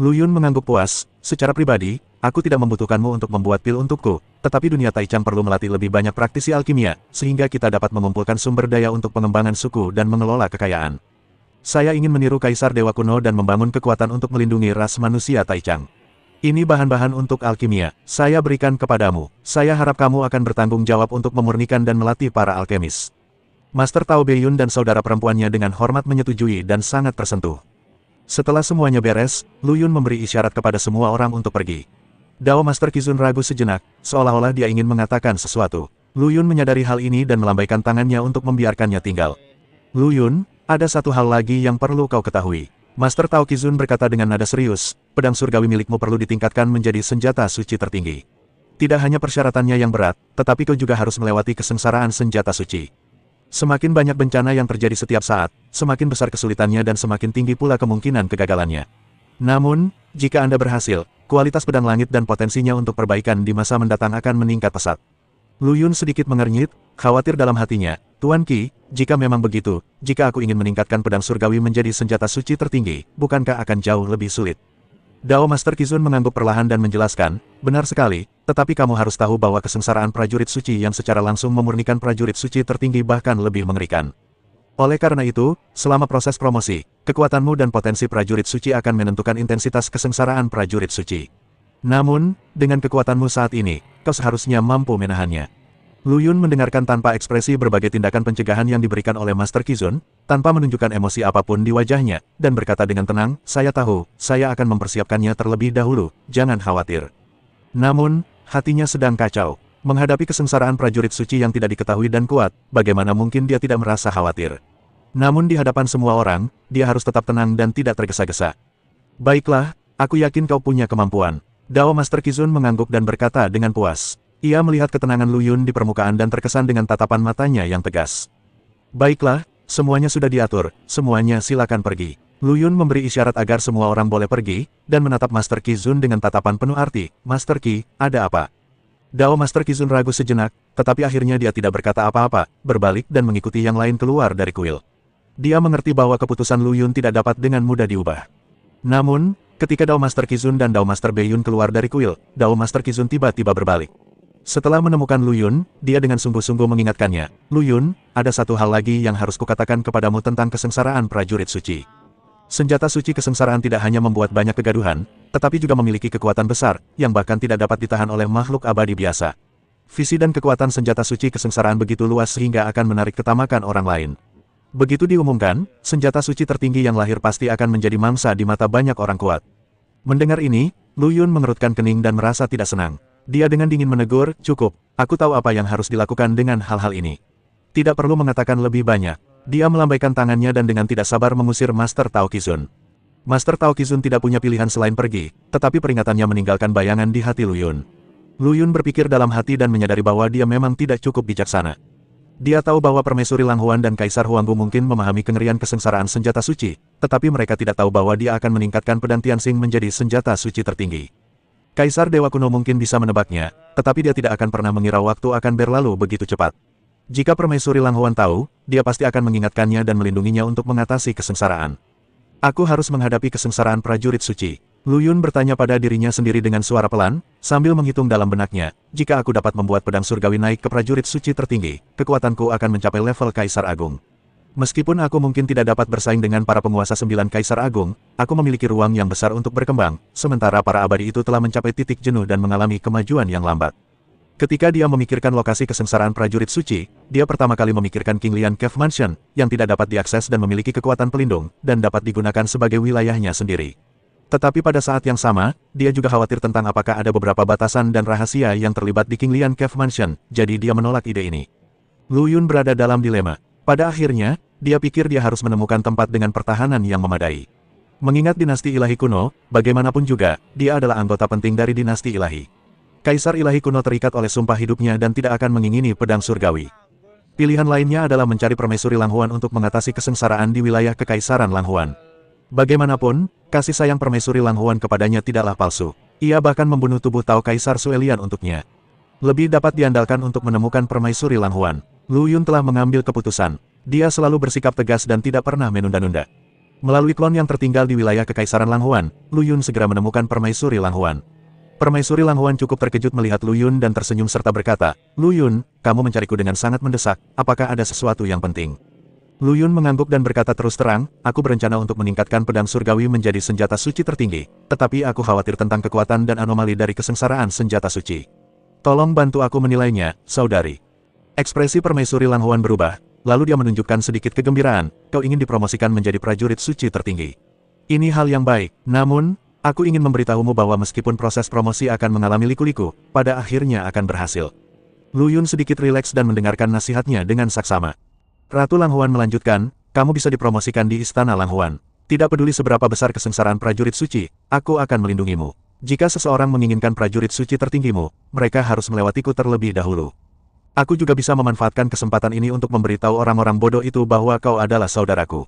Lu Yun mengangguk puas, secara pribadi, aku tidak membutuhkanmu untuk membuat pil untukku, tetapi dunia Taichang perlu melatih lebih banyak praktisi alkimia, sehingga kita dapat mengumpulkan sumber daya untuk pengembangan suku dan mengelola kekayaan. Saya ingin meniru Kaisar Dewa Kuno dan membangun kekuatan untuk melindungi ras manusia Taichang. Ini bahan-bahan untuk alkimia, saya berikan kepadamu. Saya harap kamu akan bertanggung jawab untuk memurnikan dan melatih para alkemis. Master Tao Beiyun dan saudara perempuannya dengan hormat menyetujui dan sangat tersentuh. Setelah semuanya beres, Lu Yun memberi isyarat kepada semua orang untuk pergi. Dao Master Qizun ragu sejenak, seolah-olah dia ingin mengatakan sesuatu. Lu Yun menyadari hal ini dan melambaikan tangannya untuk membiarkannya tinggal. Lu Yun, ada satu hal lagi yang perlu kau ketahui. Master Tao Qizun berkata dengan nada serius, pedang surgawi milikmu perlu ditingkatkan menjadi senjata suci tertinggi. Tidak hanya persyaratannya yang berat, tetapi kau juga harus melewati kesengsaraan senjata suci. Semakin banyak bencana yang terjadi setiap saat, semakin besar kesulitannya dan semakin tinggi pula kemungkinan kegagalannya. Namun, jika Anda berhasil, kualitas pedang langit dan potensinya untuk perbaikan di masa mendatang akan meningkat pesat. Lu Yun sedikit mengernyit, khawatir dalam hatinya. Tuan Qi, jika memang begitu, jika aku ingin meningkatkan pedang surgawi menjadi senjata suci tertinggi, bukankah akan jauh lebih sulit? Dao Master Qizun mengangguk perlahan dan menjelaskan, benar sekali, tetapi kamu harus tahu bahwa kesengsaraan prajurit suci yang secara langsung memurnikan prajurit suci tertinggi bahkan lebih mengerikan. Oleh karena itu, selama proses promosi, kekuatanmu dan potensi prajurit suci akan menentukan intensitas kesengsaraan prajurit suci. Namun, dengan kekuatanmu saat ini, kau seharusnya mampu menahannya. Lu Yun mendengarkan tanpa ekspresi berbagai tindakan pencegahan yang diberikan oleh Master Qizun, tanpa menunjukkan emosi apapun di wajahnya, dan berkata dengan tenang, saya tahu, saya akan mempersiapkannya terlebih dahulu, jangan khawatir. Namun, hatinya sedang kacau. Menghadapi kesengsaraan prajurit suci yang tidak diketahui dan kuat, bagaimana mungkin dia tidak merasa khawatir. Namun di hadapan semua orang, dia harus tetap tenang dan tidak tergesa-gesa. Baiklah, aku yakin kau punya kemampuan. Dao Master Qizun mengangguk dan berkata dengan puas. Ia melihat ketenangan Lu Yun di permukaan dan terkesan dengan tatapan matanya yang tegas. Baiklah, semuanya sudah diatur, semuanya silakan pergi. Lu Yun memberi isyarat agar semua orang boleh pergi, dan menatap Master Qizun dengan tatapan penuh arti. Master Qi, ada apa? Dao Master Qizun ragu sejenak, tetapi akhirnya dia tidak berkata apa-apa, berbalik dan mengikuti yang lain keluar dari kuil. Dia mengerti bahwa keputusan Lu Yun tidak dapat dengan mudah diubah. Namun, ketika Dao Master Qizun dan Dao Master Beiyun keluar dari kuil, Dao Master Qizun tiba-tiba berbalik. Setelah menemukan Lu Yun, dia dengan sungguh-sungguh mengingatkannya, Lu Yun, ada satu hal lagi yang harus kukatakan kepadamu tentang kesengsaraan prajurit suci. Senjata suci kesengsaraan tidak hanya membuat banyak kegaduhan, tetapi juga memiliki kekuatan besar, yang bahkan tidak dapat ditahan oleh makhluk abadi biasa. Visi dan kekuatan senjata suci kesengsaraan begitu luas sehingga akan menarik ketamakan orang lain. Begitu diumumkan, senjata suci tertinggi yang lahir pasti akan menjadi mangsa di mata banyak orang kuat. Mendengar ini, Lu Yun mengerutkan kening dan merasa tidak senang. Dia dengan dingin menegur, cukup, aku tahu apa yang harus dilakukan dengan hal-hal ini. Tidak perlu mengatakan lebih banyak. Dia melambaikan tangannya dan dengan tidak sabar mengusir Master Tao Qizun. Master Tao Qizun tidak punya pilihan selain pergi, tetapi peringatannya meninggalkan bayangan di hati Lu Yun. Lu Yun berpikir dalam hati dan menyadari bahwa dia memang tidak cukup bijaksana. Dia tahu bahwa Permaisuri Lang Huan dan Kaisar Huanggu mungkin memahami kengerian kesengsaraan senjata suci, tetapi mereka tidak tahu bahwa dia akan meningkatkan pedang Tianxing menjadi senjata suci tertinggi. Kaisar Dewa Kuno mungkin bisa menebaknya, tetapi dia tidak akan pernah mengira waktu akan berlalu begitu cepat. Jika Permaisuri Lang Huan tahu, dia pasti akan mengingatkannya dan melindunginya untuk mengatasi kesengsaraan. Aku harus menghadapi kesengsaraan prajurit suci. Lu Yun bertanya pada dirinya sendiri dengan suara pelan, sambil menghitung dalam benaknya, jika aku dapat membuat pedang surgawi naik ke prajurit suci tertinggi, kekuatanku akan mencapai level Kaisar Agung. Meskipun aku mungkin tidak dapat bersaing dengan para penguasa 9 Kaisar Agung, aku memiliki ruang yang besar untuk berkembang, sementara para abadi itu telah mencapai titik jenuh dan mengalami kemajuan yang lambat. Ketika dia memikirkan lokasi kesengsaraan prajurit suci, dia pertama kali memikirkan King Lian Cave Mansion, yang tidak dapat diakses dan memiliki kekuatan pelindung, dan dapat digunakan sebagai wilayahnya sendiri. Tetapi pada saat yang sama, dia juga khawatir tentang apakah ada beberapa batasan dan rahasia yang terlibat di King Lian Cave Mansion, jadi dia menolak ide ini. Lu Yun berada dalam dilema. Pada akhirnya, dia pikir dia harus menemukan tempat dengan pertahanan yang memadai. Mengingat dinasti ilahi kuno, bagaimanapun juga, dia adalah anggota penting dari dinasti ilahi. Kaisar ilahi kuno terikat oleh sumpah hidupnya dan tidak akan mengingini pedang surgawi. Pilihan lainnya adalah mencari Permaisuri Lang Huan untuk mengatasi kesengsaraan di wilayah Kekaisaran Lang Huan. Bagaimanapun, kasih sayang Permaisuri Lang Huan kepadanya tidaklah palsu. Ia bahkan membunuh tubuh Tao Kaisar Suelian untuknya. Lebih dapat diandalkan untuk menemukan Permaisuri Lang Huan. Lu Yun telah mengambil keputusan. Dia selalu bersikap tegas dan tidak pernah menunda-nunda. Melalui klon yang tertinggal di wilayah Kekaisaran Lang Huan, Lu Yun segera menemukan Permaisuri Lang Huan. Permaisuri Lang Huan cukup terkejut melihat Lu Yun dan tersenyum serta berkata, Lu Yun, kamu mencariku dengan sangat mendesak, apakah ada sesuatu yang penting? Lu Yun mengangguk dan berkata terus terang, aku berencana untuk meningkatkan pedang surgawi menjadi senjata suci tertinggi, tetapi aku khawatir tentang kekuatan dan anomali dari kesengsaraan senjata suci. Tolong bantu aku menilainya, saudari. Ekspresi Permaisuri Lang Huan berubah, lalu dia menunjukkan sedikit kegembiraan, kau ingin dipromosikan menjadi prajurit suci tertinggi. Ini hal yang baik, namun, aku ingin memberitahumu bahwa meskipun proses promosi akan mengalami liku-liku, pada akhirnya akan berhasil. Lu Yun sedikit rileks dan mendengarkan nasihatnya dengan saksama. Ratu Lang Huan melanjutkan, kamu bisa dipromosikan di Istana Lang Huan. Tidak peduli seberapa besar kesengsaraan prajurit suci, aku akan melindungimu. Jika seseorang menginginkan prajurit suci tertinggimu, mereka harus melewatiku terlebih dahulu. Aku juga bisa memanfaatkan kesempatan ini untuk memberitahu orang-orang bodoh itu bahwa kau adalah saudaraku.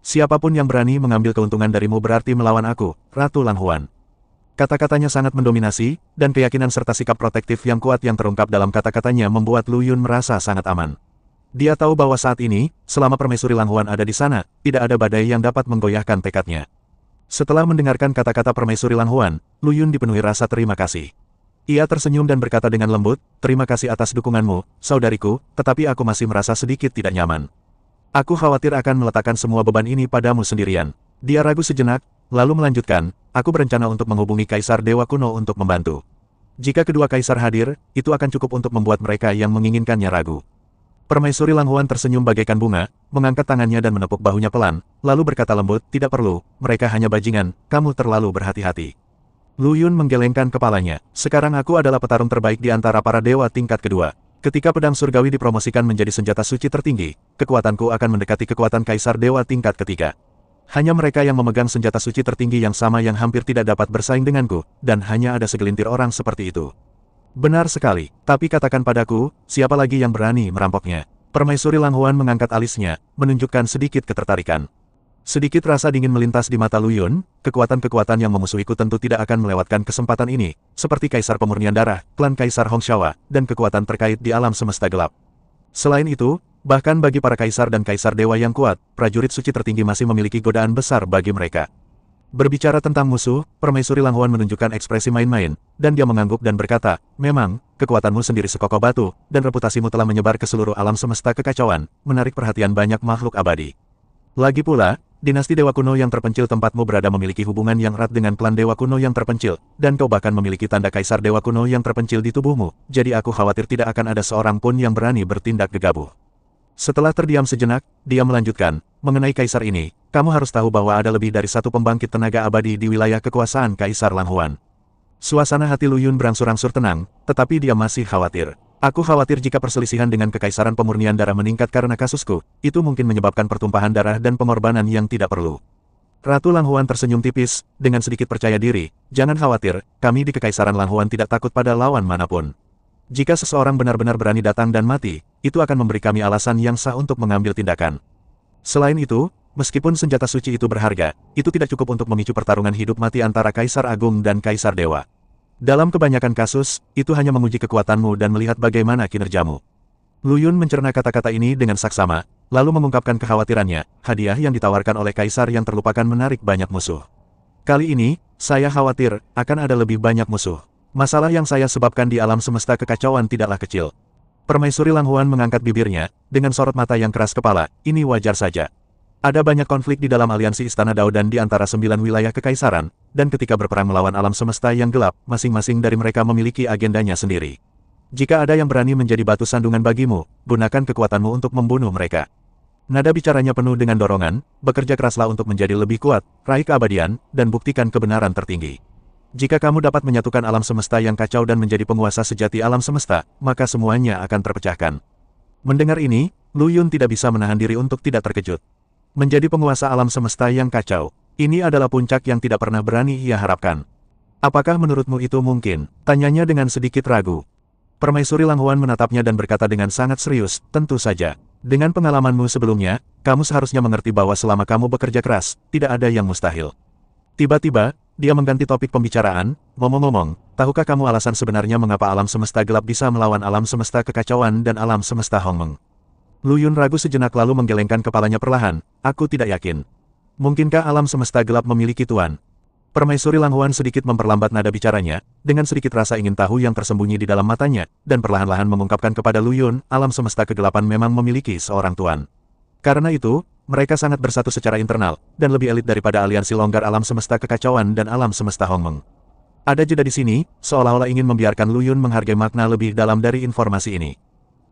Siapapun yang berani mengambil keuntungan darimu berarti melawan aku, Ratu Lang Huan. Kata-katanya sangat mendominasi, dan keyakinan serta sikap protektif yang kuat yang terungkap dalam kata-katanya membuat Lu Yun merasa sangat aman. Dia tahu bahwa saat ini, selama Permaisuri Lang Huan ada di sana, tidak ada badai yang dapat menggoyahkan tekadnya. Setelah mendengarkan kata-kata Permaisuri Lang Huan, Lu Yun dipenuhi rasa terima kasih. Ia tersenyum dan berkata dengan lembut, "Terima kasih atas dukunganmu, saudariku, tetapi aku masih merasa sedikit tidak nyaman. Aku khawatir akan meletakkan semua beban ini padamu sendirian." Dia ragu sejenak, lalu melanjutkan, "Aku berencana untuk menghubungi Kaisar Dewa Kuno untuk membantu. Jika kedua kaisar hadir, itu akan cukup untuk membuat mereka yang menginginkannya ragu." Permaisuri Lang Huan tersenyum bagaikan bunga, mengangkat tangannya dan menepuk bahunya pelan, lalu berkata lembut, "Tidak perlu, mereka hanya bajingan, kamu terlalu berhati-hati." Lu Yun menggelengkan kepalanya, "Sekarang aku adalah petarung terbaik di antara para dewa tingkat kedua. Ketika pedang surgawi dipromosikan menjadi senjata suci tertinggi, kekuatanku akan mendekati kekuatan kaisar dewa tingkat ketiga. Hanya mereka yang memegang senjata suci tertinggi yang sama yang hampir tidak dapat bersaing denganku, dan hanya ada segelintir orang seperti itu." "Benar sekali, tapi katakan padaku, siapa lagi yang berani merampoknya?" Permaisuri Lang Huan mengangkat alisnya, menunjukkan sedikit ketertarikan. Sedikit rasa dingin melintas di mata Lu Yun, kekuatan-kekuatan yang memusuhiku tentu tidak akan melewatkan kesempatan ini, seperti Kaisar Pemurnian Darah, klan Kaisar Hongshawa, dan kekuatan terkait di alam semesta gelap. Selain itu, bahkan bagi para kaisar dan kaisar dewa yang kuat, prajurit suci tertinggi masih memiliki godaan besar bagi mereka. Berbicara tentang musuh, Permaisuri Lang Huan menunjukkan ekspresi main-main, dan dia mengangguk dan berkata, "Memang, kekuatanmu sendiri sekokoh batu, dan reputasimu telah menyebar ke seluruh alam semesta kekacauan, menarik perhatian banyak makhluk abadi. Lagi pula, dinasti Dewa Kuno yang terpencil tempatmu berada memiliki hubungan yang erat dengan klan Dewa Kuno yang terpencil, dan kau bahkan memiliki tanda Kaisar Dewa Kuno yang terpencil di tubuhmu, jadi aku khawatir tidak akan ada seorang pun yang berani bertindak gegabah." Setelah terdiam sejenak, dia melanjutkan, "Mengenai Kaisar ini, kamu harus tahu bahwa ada lebih dari satu pembangkit tenaga abadi di wilayah kekuasaan Kaisar Lang Huan." Suasana hati Lu Yun berangsur-angsur tenang, tetapi dia masih khawatir. "Aku khawatir jika perselisihan dengan Kekaisaran Pemurnian Darah meningkat karena kasusku, itu mungkin menyebabkan pertumpahan darah dan pengorbanan yang tidak perlu." Ratu Lang Huan tersenyum tipis, dengan sedikit percaya diri, "Jangan khawatir, kami di Kekaisaran Lang Huan tidak takut pada lawan manapun. Jika seseorang benar-benar berani datang dan mati, itu akan memberi kami alasan yang sah untuk mengambil tindakan. Selain itu, meskipun senjata suci itu berharga, itu tidak cukup untuk memicu pertarungan hidup mati antara Kaisar Agung dan Kaisar Dewa. Dalam kebanyakan kasus, itu hanya menguji kekuatanmu dan melihat bagaimana kinerjamu." Lu Yun mencerna kata-kata ini dengan saksama, lalu mengungkapkan kekhawatirannya, "Hadiah yang ditawarkan oleh Kaisar yang terlupakan menarik banyak musuh. Kali ini, saya khawatir, akan ada lebih banyak musuh. Masalah yang saya sebabkan di alam semesta kekacauan tidaklah kecil." Permaisuri Lang Huan mengangkat bibirnya, dengan sorot mata yang keras kepala, "Ini wajar saja. Ada banyak konflik di dalam aliansi Istana Dao dan di antara 9 wilayah kekaisaran, dan ketika berperang melawan alam semesta yang gelap, masing-masing dari mereka memiliki agendanya sendiri. Jika ada yang berani menjadi batu sandungan bagimu, gunakan kekuatanmu untuk membunuh mereka." Nada bicaranya penuh dengan dorongan, "Bekerja keraslah untuk menjadi lebih kuat, raih keabadian, dan buktikan kebenaran tertinggi. Jika kamu dapat menyatukan alam semesta yang kacau dan menjadi penguasa sejati alam semesta, maka semuanya akan terpecahkan." Mendengar ini, Lu Yun tidak bisa menahan diri untuk tidak terkejut. Menjadi penguasa alam semesta yang kacau, ini adalah puncak yang tidak pernah berani ia harapkan. "Apakah menurutmu itu mungkin?" tanyanya dengan sedikit ragu. Permaisuri Lang Huan menatapnya dan berkata dengan sangat serius, "Tentu saja. Dengan pengalamanmu sebelumnya, kamu seharusnya mengerti bahwa selama kamu bekerja keras, tidak ada yang mustahil." Tiba-tiba, dia mengganti topik pembicaraan, "Ngomong-ngomong, tahukah kamu alasan sebenarnya mengapa alam semesta gelap bisa melawan alam semesta kekacauan dan alam semesta Hongmeng?" Lu Yun ragu sejenak lalu menggelengkan kepalanya perlahan, "Aku tidak yakin. Mungkinkah alam semesta gelap memiliki tuan?" Permaisuri Lang Huan sedikit memperlambat nada bicaranya, dengan sedikit rasa ingin tahu yang tersembunyi di dalam matanya, dan perlahan-lahan mengungkapkan kepada Lu Yun, alam semesta kegelapan memang memiliki seorang tuan. Karena itu, mereka sangat bersatu secara internal, dan lebih elit daripada aliansi longgar alam semesta kekacauan dan alam semesta Hongmeng. Ada jeda di sini, seolah-olah ingin membiarkan Lu Yun menghargai makna lebih dalam dari informasi ini.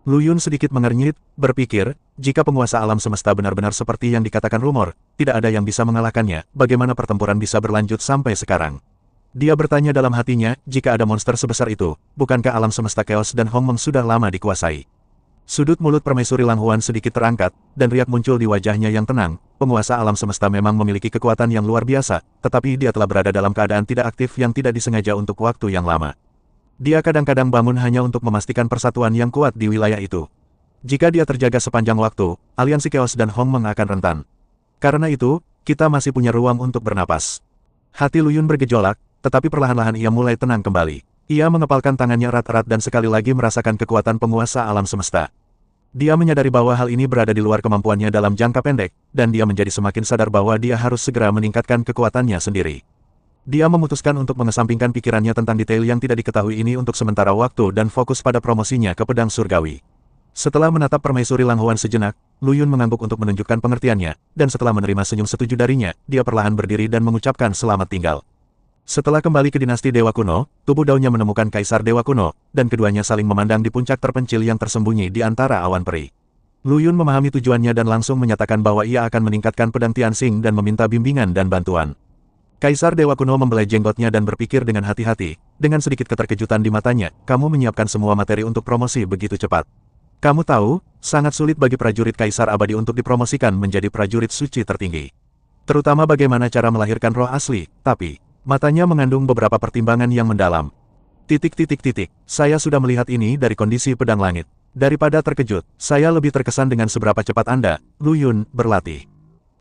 Lu Yun sedikit mengernyit, berpikir, jika penguasa alam semesta benar-benar seperti yang dikatakan rumor, tidak ada yang bisa mengalahkannya, bagaimana pertempuran bisa berlanjut sampai sekarang? Dia bertanya dalam hatinya, jika ada monster sebesar itu, bukankah alam semesta Chaos dan Hongmeng sudah lama dikuasai? Sudut mulut Permaisuri Lang Huan sedikit terangkat, dan riak muncul di wajahnya yang tenang. Penguasa alam semesta memang memiliki kekuatan yang luar biasa, tetapi dia telah berada dalam keadaan tidak aktif yang tidak disengaja untuk waktu yang lama. Dia kadang-kadang bangun hanya untuk memastikan persatuan yang kuat di wilayah itu. Jika dia terjaga sepanjang waktu, aliansi Chaos dan Hongmeng akan rentan. Karena itu, kita masih punya ruang untuk bernapas. Hati Lu Yun bergejolak, tetapi perlahan-lahan ia mulai tenang kembali. Ia mengepalkan tangannya erat-erat dan sekali lagi merasakan kekuatan penguasa alam semesta. Dia menyadari bahwa hal ini berada di luar kemampuannya dalam jangka pendek, dan dia menjadi semakin sadar bahwa dia harus segera meningkatkan kekuatannya sendiri. Dia memutuskan untuk mengesampingkan pikirannya tentang detail yang tidak diketahui ini untuk sementara waktu dan fokus pada promosinya ke pedang surgawi. Setelah menatap permaisuri Lang Huan sejenak, Lu Yun mengangguk untuk menunjukkan pengertiannya, dan setelah menerima senyum setuju darinya, dia perlahan berdiri dan mengucapkan selamat tinggal. Setelah kembali ke dinasti Dewa Kuno, tubuh Dao-nya menemukan Kaisar Dewa Kuno, dan keduanya saling memandang di puncak terpencil yang tersembunyi di antara awan peri. Lu Yun memahami tujuannya dan langsung menyatakan bahwa ia akan meningkatkan pedang Tianxing dan meminta bimbingan dan bantuan. Kaisar Dewa Kuno membelai jenggotnya dan berpikir dengan hati-hati, dengan sedikit keterkejutan di matanya, kamu menyiapkan semua materi untuk promosi begitu cepat. Kamu tahu, sangat sulit bagi prajurit Kaisar Abadi untuk dipromosikan menjadi prajurit suci tertinggi. Terutama bagaimana cara melahirkan roh asli, tapi, matanya mengandung beberapa pertimbangan yang mendalam. Saya sudah melihat ini dari kondisi pedang langit. Daripada terkejut, saya lebih terkesan dengan seberapa cepat Anda, Lu Yun, berlatih.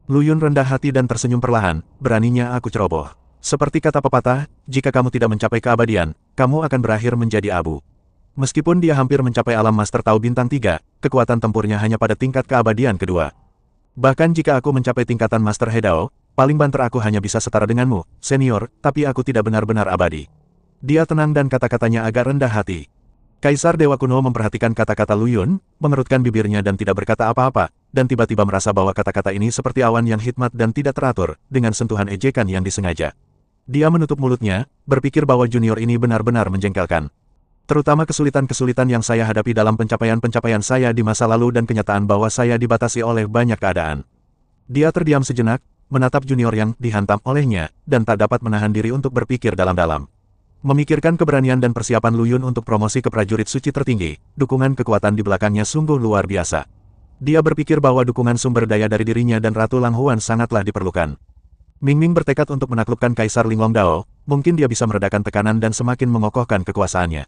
Lu Yun rendah hati dan tersenyum perlahan, beraninya aku ceroboh. Seperti kata pepatah, jika kamu tidak mencapai keabadian, kamu akan berakhir menjadi abu. Meskipun dia hampir mencapai alam Master Tao Bintang 3, kekuatan tempurnya hanya pada tingkat keabadian kedua. Bahkan jika aku mencapai tingkatan Master Hedao, paling banter aku hanya bisa setara denganmu, senior, tapi aku tidak benar-benar abadi. Dia tenang dan kata-katanya agak rendah hati. Kaisar Dewa Kuno memperhatikan kata-kata Lu Yun, mengerutkan bibirnya dan tidak berkata apa-apa, dan tiba-tiba merasa bahwa kata-kata ini seperti awan yang hikmat dan tidak teratur, dengan sentuhan ejekan yang disengaja. Dia menutup mulutnya, berpikir bahwa junior ini benar-benar menjengkelkan. Terutama kesulitan-kesulitan yang saya hadapi dalam pencapaian-pencapaian saya di masa lalu dan kenyataan bahwa saya dibatasi oleh banyak keadaan. Dia terdiam sejenak, menatap junior yang dihantam olehnya, dan tak dapat menahan diri untuk berpikir dalam-dalam. Memikirkan keberanian dan persiapan Lu Yun untuk promosi ke prajurit suci tertinggi, dukungan kekuatan di belakangnya sungguh luar biasa. Dia berpikir bahwa dukungan sumber daya dari dirinya dan Ratu Lang Huan sangatlah diperlukan. Ming Ming bertekad untuk menaklukkan Kaisar Linglong Dao, mungkin dia bisa meredakan tekanan dan semakin mengokohkan kekuasaannya.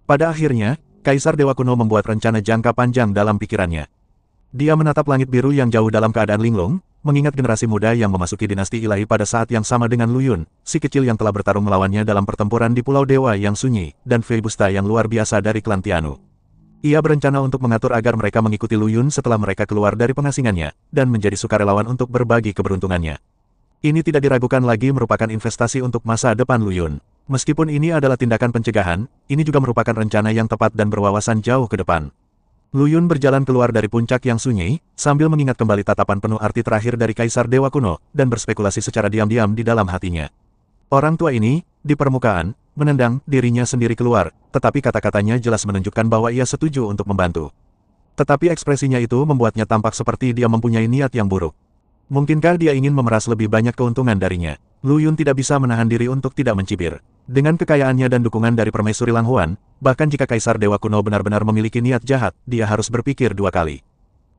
Pada akhirnya, Kaisar Dewa Kuno membuat rencana jangka panjang dalam pikirannya. Dia menatap langit biru yang jauh dalam keadaan linglung, mengingat generasi muda yang memasuki dinasti ilahi pada saat yang sama dengan Lu Yun, si kecil yang telah bertarung melawannya dalam pertempuran di Pulau Dewa yang sunyi, dan Fei Busta yang luar biasa dari klan Tianu. Ia berencana untuk mengatur agar mereka mengikuti Lu Yun setelah mereka keluar dari pengasingannya, dan menjadi sukarelawan untuk berbagi keberuntungannya. Ini tidak diragukan lagi merupakan investasi untuk masa depan Lu Yun. Meskipun ini adalah tindakan pencegahan, ini juga merupakan rencana yang tepat dan berwawasan jauh ke depan. Lu Yun berjalan keluar dari puncak yang sunyi, sambil mengingat kembali tatapan penuh arti terakhir dari Kaisar Dewa Kuno, dan berspekulasi secara diam-diam di dalam hatinya. Orang tua ini, di permukaan, menendang dirinya sendiri keluar, tetapi kata-katanya jelas menunjukkan bahwa ia setuju untuk membantu. Tetapi ekspresinya itu membuatnya tampak seperti dia mempunyai niat yang buruk. Mungkinkah dia ingin memeras lebih banyak keuntungan darinya? Lu Yun tidak bisa menahan diri untuk tidak mencibir. Dengan kekayaannya dan dukungan dari Permaisuri Lang Huan, bahkan jika Kaisar Dewa Kuno benar-benar memiliki niat jahat, dia harus berpikir dua kali.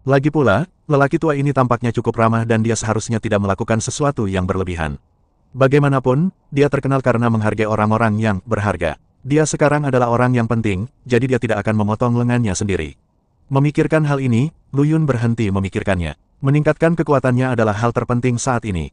Lagi pula, lelaki tua ini tampaknya cukup ramah dan dia seharusnya tidak melakukan sesuatu yang berlebihan. Bagaimanapun, dia terkenal karena menghargai orang-orang yang berharga. Dia sekarang adalah orang yang penting, jadi dia tidak akan memotong lengannya sendiri. Memikirkan hal ini, Lu Yun berhenti memikirkannya. Meningkatkan kekuatannya adalah hal terpenting saat ini.